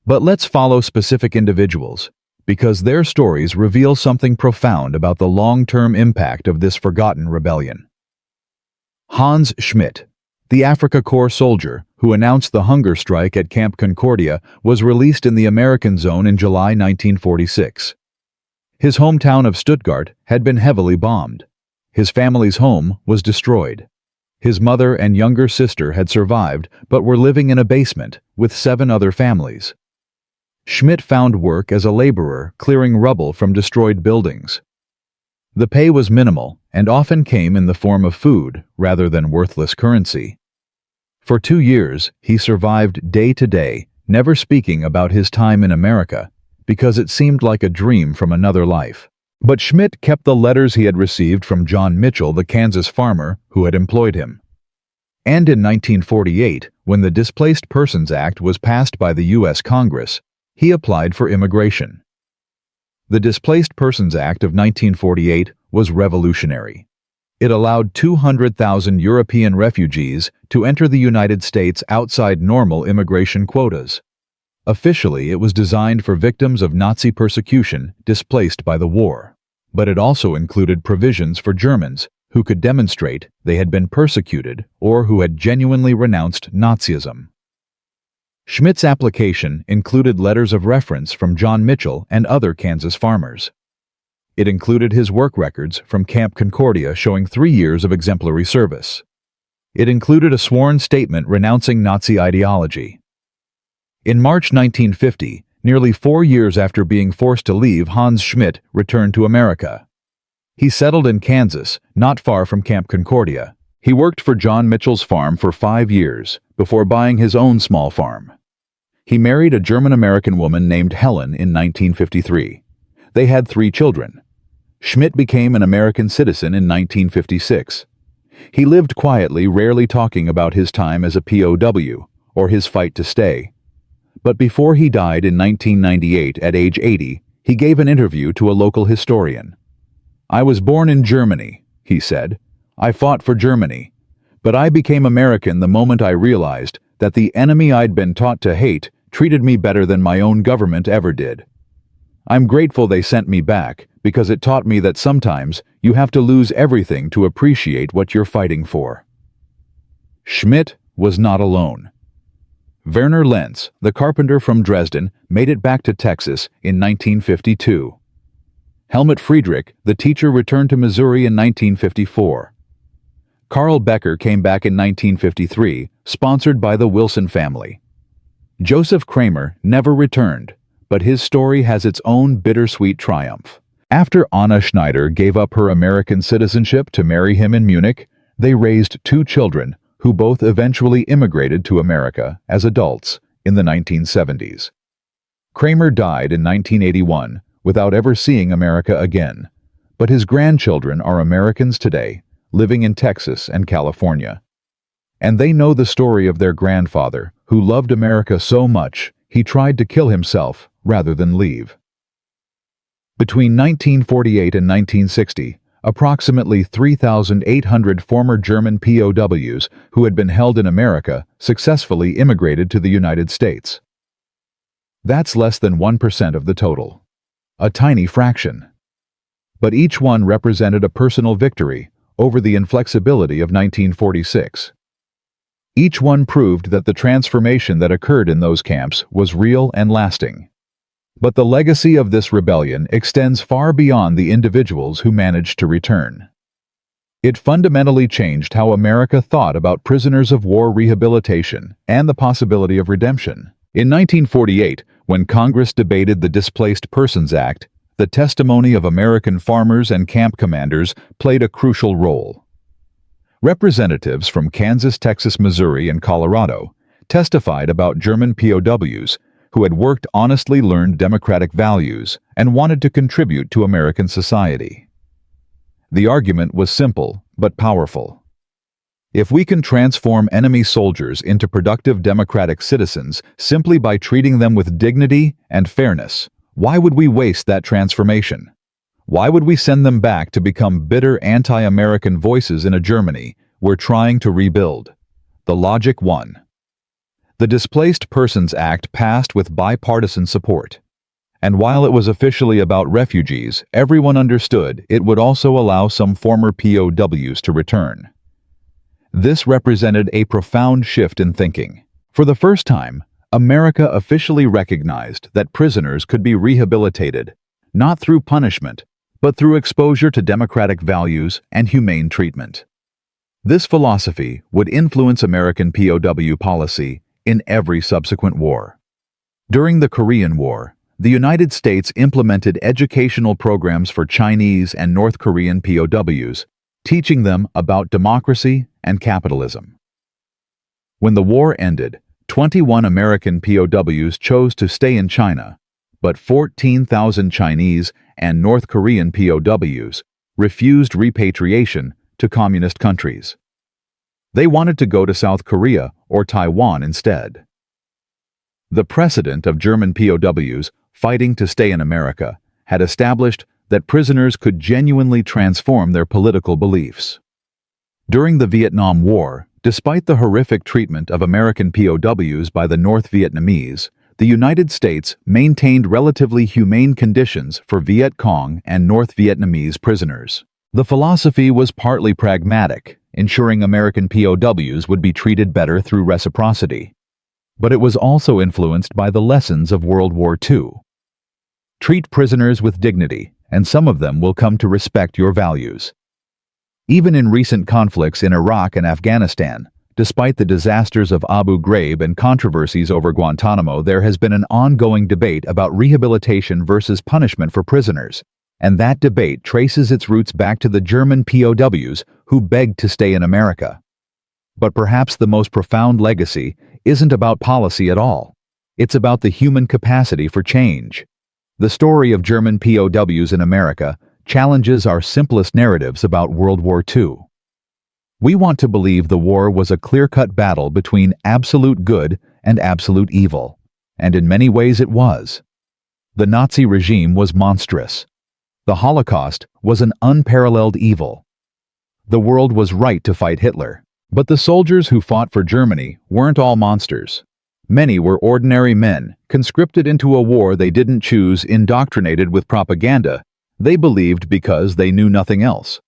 But let's follow specific individuals, because their stories reveal something profound about the long-term impact of this forgotten rebellion. Hans Schmidt, the Afrika Korps soldier who announced the hunger strike at Camp Concordia, was released in the American zone in July 1946. His hometown of Stuttgart had been heavily bombed. His family's home was destroyed. His mother and younger sister had survived but were living in a basement with 7 other families. Schmidt found work as a laborer clearing rubble from destroyed buildings. The pay was minimal and often came in the form of food rather than worthless currency. For 2 years, he survived day to day, never speaking about his time in America, because it seemed like a dream from another life. But Schmidt kept the letters he had received from John Mitchell, the Kansas farmer who had employed him. And in 1948, when the Displaced Persons Act was passed by the U.S. Congress, he applied for immigration. The Displaced Persons Act of 1948 was revolutionary. It allowed 200,000 European refugees to enter the United States outside normal immigration quotas. Officially, it was designed for victims of Nazi persecution displaced by the war. But it also included provisions for Germans who could demonstrate they had been persecuted or who had genuinely renounced Nazism. Schmidt's application included letters of reference from John Mitchell and other Kansas farmers. It included his work records from Camp Concordia showing 3 years of exemplary service. It included a sworn statement renouncing Nazi ideology. In March 1950, nearly 4 years after being forced to leave, Hans Schmidt returned to America. He settled in Kansas, not far from Camp Concordia. He worked for John Mitchell's farm for 5 years before buying his own small farm. He married a German-American woman named Helen in 1953. They had 3 children. Schmidt became an American citizen in 1956. He lived quietly, rarely talking about his time as a POW or his fight to stay. But before he died in 1998 at age 80, he gave an interview to a local historian. "I was born in Germany," he said. "I fought for Germany. But I became American the moment I realized that the enemy I'd been taught to hate treated me better than my own government ever did. I'm grateful they sent me back because it taught me that sometimes you have to lose everything to appreciate what you're fighting for." Schmidt was not alone. Werner Lenz, the carpenter from Dresden, made it back to Texas in 1952. Helmut Friedrich, the teacher, returned to Missouri in 1954. Carl Becker came back in 1953, sponsored by the Wilson family. Joseph Kramer never returned, but his story has its own bittersweet triumph. After Anna Schneider gave up her American citizenship to marry him in Munich, they raised 2 children who both eventually immigrated to America as adults in the 1970s. Kramer died in 1981 without ever seeing America again, but his grandchildren are Americans today, living in Texas and California. And they know the story of their grandfather, who loved America so much he tried to kill himself rather than leave. Between 1948 and 1960, approximately 3,800 former German POWs who had been held in America successfully immigrated to the United States. That's less than 1% of the total. A tiny fraction. But each one represented a personal victory over the inflexibility of 1946. Each one proved that the transformation that occurred in those camps was real and lasting. But the legacy of this rebellion extends far beyond the individuals who managed to return. It fundamentally changed how America thought about prisoners of war rehabilitation and the possibility of redemption. In 1948, when Congress debated the Displaced Persons Act, the testimony of American farmers and camp commanders played a crucial role. Representatives from Kansas, Texas, Missouri, and Colorado testified about German POWs who had worked honestly, learned democratic values, and wanted to contribute to American society. The argument was simple but powerful. If we can transform enemy soldiers into productive democratic citizens simply by treating them with dignity and fairness, why would we waste that transformation? Why would we send them back to become bitter anti-American voices in a Germany we're trying to rebuild? The logic won. The Displaced Persons Act passed with bipartisan support. And while it was officially about refugees, everyone understood it would also allow some former POWs to return. This represented a profound shift in thinking. For the first time, America officially recognized that prisoners could be rehabilitated, not through punishment, but through exposure to democratic values and humane treatment. This philosophy would influence American POW policy in every subsequent war. During the Korean War, the United States implemented educational programs for Chinese and North Korean POWs, teaching them about democracy and capitalism. When the war ended, 21 American POWs chose to stay in China, but 14,000 Chinese and North Korean POWs refused repatriation to communist countries. They wanted to go to South Korea or Taiwan instead. The precedent of German POWs fighting to stay in America had established that prisoners could genuinely transform their political beliefs. During the Vietnam War, despite the horrific treatment of American POWs by the North Vietnamese, the United States maintained relatively humane conditions for Viet Cong and North Vietnamese prisoners. The philosophy was partly pragmatic, ensuring American POWs would be treated better through reciprocity. But it was also influenced by the lessons of World War II. Treat prisoners with dignity, and some of them will come to respect your values. Even in recent conflicts in Iraq and Afghanistan, despite the disasters of Abu Ghraib and controversies over Guantanamo, there has been an ongoing debate about rehabilitation versus punishment for prisoners, and that debate traces its roots back to the German POWs who begged to stay in America. But perhaps the most profound legacy isn't about policy at all. It's about the human capacity for change. The story of German POWs in America challenges our simplest narratives about World War II. We want to believe the war was a clear-cut battle between absolute good and absolute evil, and in many ways it was. The Nazi regime was monstrous. The Holocaust was an unparalleled evil. The world was right to fight Hitler, but the soldiers who fought for Germany weren't all monsters. Many were ordinary men, conscripted into a war they didn't choose, indoctrinated with propaganda they believed because they knew nothing else.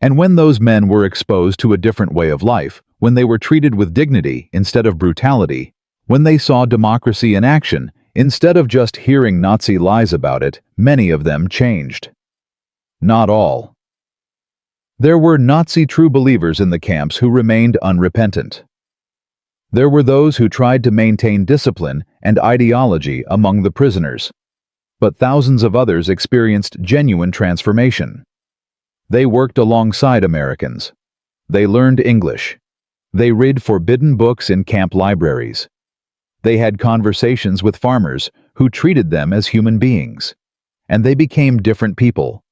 And when those men were exposed to a different way of life, when they were treated with dignity instead of brutality, when they saw democracy in action instead of just hearing Nazi lies about it, many of them changed. Not all. There were Nazi true believers in the camps who remained unrepentant. There were those who tried to maintain discipline and ideology among the prisoners, but thousands of others experienced genuine transformation. They worked alongside Americans. They learned English. They read forbidden books in camp libraries. They had conversations with farmers who treated them as human beings, and they became different people.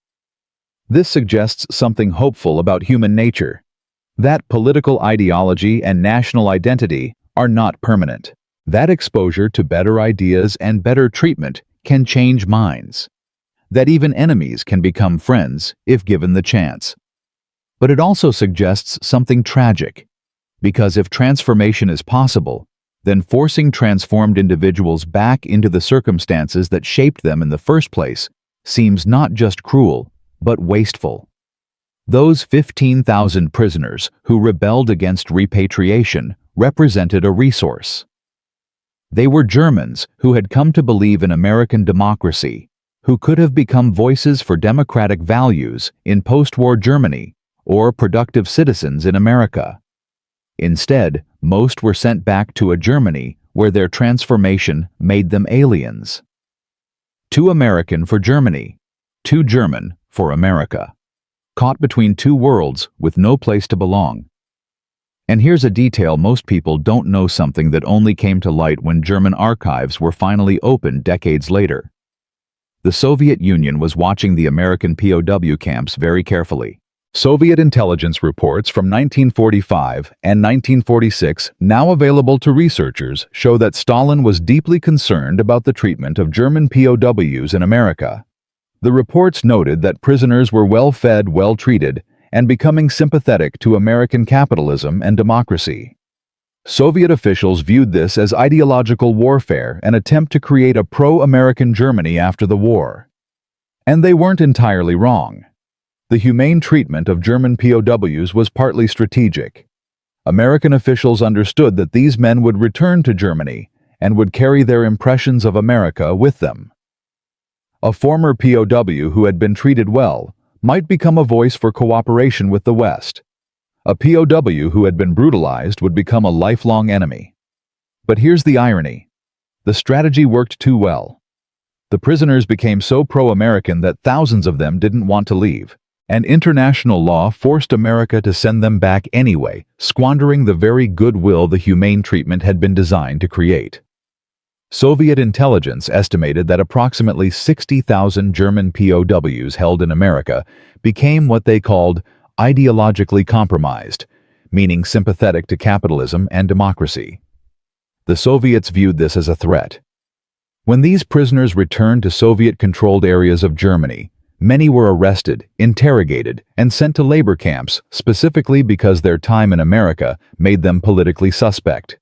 This suggests something hopeful about human nature, that political ideology and national identity are not permanent. That exposure to better ideas and better treatment can change minds. That even enemies can become friends if given the chance. But it also suggests something tragic, because if transformation is possible, then forcing transformed individuals back into the circumstances that shaped them in the first place seems not just cruel, but wasteful. Those 15,000 prisoners who rebelled against repatriation represented a resource. They were Germans who had come to believe in American democracy, who could have become voices for democratic values in post-war Germany or productive citizens in America. Instead, most were sent back to a Germany where their transformation made them aliens. Too American for Germany, too German for America. Caught between two worlds with no place to belong. And here's a detail most people don't know, something that only came to light when German archives were finally opened decades later. The Soviet Union was watching the American POW camps very carefully. Soviet intelligence reports from 1945 and 1946, now available to researchers, show that Stalin was deeply concerned about the treatment of German POWs in America. The reports noted that prisoners were well-fed, well-treated, and becoming sympathetic to American capitalism and democracy. Soviet officials viewed this as ideological warfare, an attempt to create a pro-American Germany after the war. And they weren't entirely wrong. The humane treatment of German POWs was partly strategic. American officials understood that these men would return to Germany and would carry their impressions of America with them. A former POW who had been treated well might become a voice for cooperation with the West. A POW who had been brutalized would become a lifelong enemy. But here's the irony. The strategy worked too well. The prisoners became so pro-American that thousands of them didn't want to leave, and international law forced America to send them back anyway, squandering the very goodwill the humane treatment had been designed to create. Soviet intelligence estimated that approximately 60,000 German POWs held in America became what they called ideologically compromised, meaning sympathetic to capitalism and democracy. The Soviets viewed this as a threat. When these prisoners returned to Soviet-controlled areas of Germany, Many were arrested, interrogated, and sent to labor camps specifically because their time in America made them politically suspect.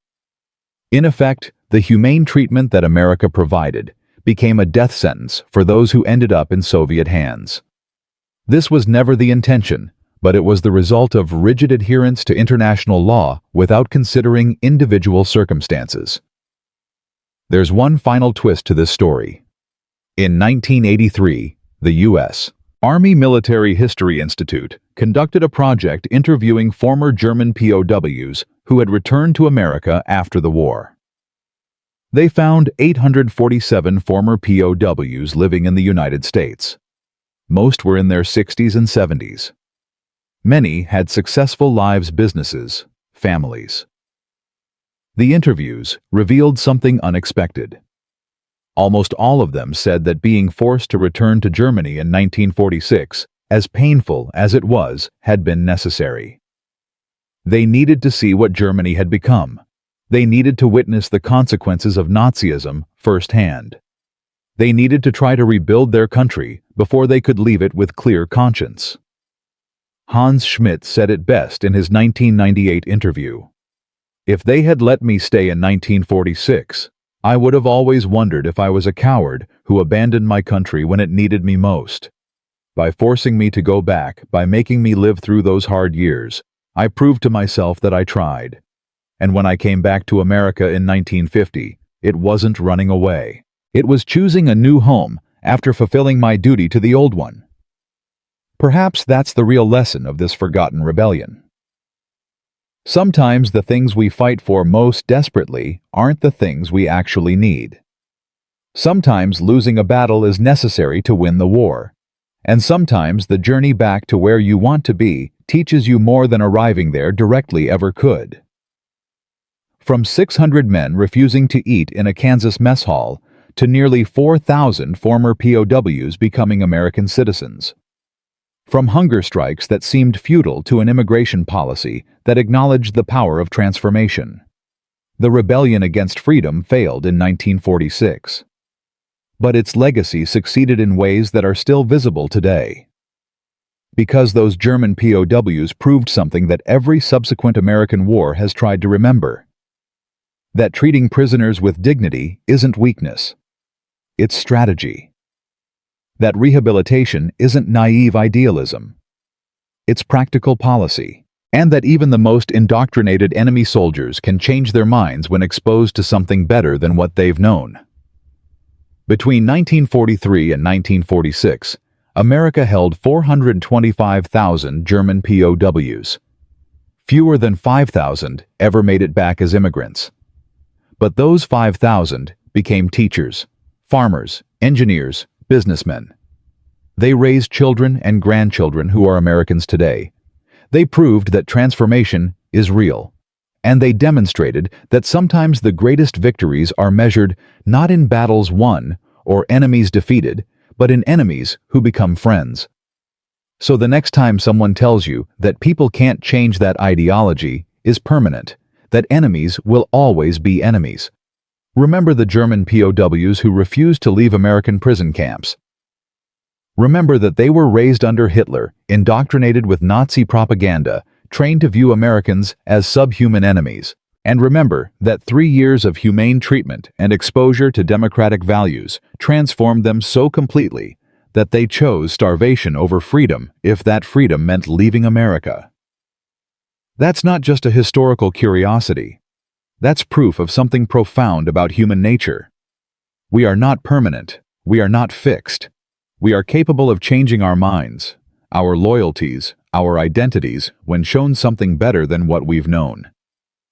In effect, the humane treatment that America provided became a death sentence for those who ended up in Soviet hands. This was never the intention, but it was the result of rigid adherence to international law without considering individual circumstances. There's one final twist to this story. In 1983, the U.S. Army Military History Institute conducted a project interviewing former German POWs who had returned to America after the war. They found 847 former POWs living in the United States. Most were in their 60s and 70s. Many had successful lives, businesses, families. The interviews revealed something unexpected. Almost all of them said that being forced to return to Germany in 1946, as painful as it was, had been necessary. They needed to see what Germany had become. They needed to witness the consequences of Nazism firsthand. They needed to try to rebuild their country before they could leave it with clear conscience. Hans Schmidt said it best in his 1998 interview. "If they had let me stay in 1946, I would have always wondered if I was a coward who abandoned my country when it needed me most. By forcing me to go back, by making me live through those hard years, I proved to myself that I tried. And when I came back to America in 1950, it wasn't running away. It was choosing a new home after fulfilling my duty to the old one." Perhaps that's the real lesson of this forgotten rebellion. Sometimes the things we fight for most desperately aren't the things we actually need. Sometimes losing a battle is necessary to win the war. And sometimes the journey back to where you want to be teaches you more than arriving there directly ever could. From 600 men refusing to eat in a Kansas mess hall to nearly 4,000 former POWs becoming American citizens. From hunger strikes that seemed futile to an immigration policy that acknowledged the power of transformation. The rebellion against freedom failed in 1946. But its legacy succeeded in ways that are still visible today. Because those German POWs proved something that every subsequent American war has tried to remember. That treating prisoners with dignity isn't weakness. It's strategy. That rehabilitation isn't naive idealism. It's practical policy. And that even the most indoctrinated enemy soldiers can change their minds when exposed to something better than what they've known. Between 1943 and 1946, America held 425,000 German POWs. Fewer than 5,000 ever made it back as immigrants. But those 5,000 became teachers, farmers, engineers, businessmen. They raised children and grandchildren who are Americans today. They proved that transformation is real. And they demonstrated that sometimes the greatest victories are measured not in battles won or enemies defeated, but in enemies who become friends. So the next time someone tells you that people can't change, that ideology is permanent, that enemies will always be enemies. Remember the German POWs who refused to leave American prison camps. Remember that they were raised under Hitler, indoctrinated with Nazi propaganda, trained to view Americans as subhuman enemies. And remember that 3 years of humane treatment and exposure to democratic values transformed them so completely that they chose starvation over freedom if that freedom meant leaving America. That's not just a historical curiosity. That's proof of something profound about human nature. We are not permanent. We are not fixed. We are capable of changing our minds, our loyalties, our identities when shown something better than what we've known.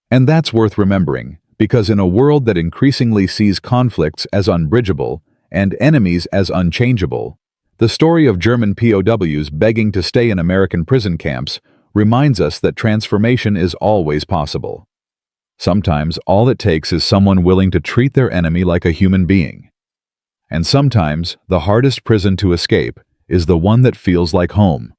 And that's worth remembering, because in a world that increasingly sees conflicts as unbridgeable and enemies as unchangeable, the story of German POWs begging to stay in American prison camps reminds us that transformation is always possible. Sometimes all it takes is someone willing to treat their enemy like a human being. And sometimes the hardest prison to escape is the one that feels like home.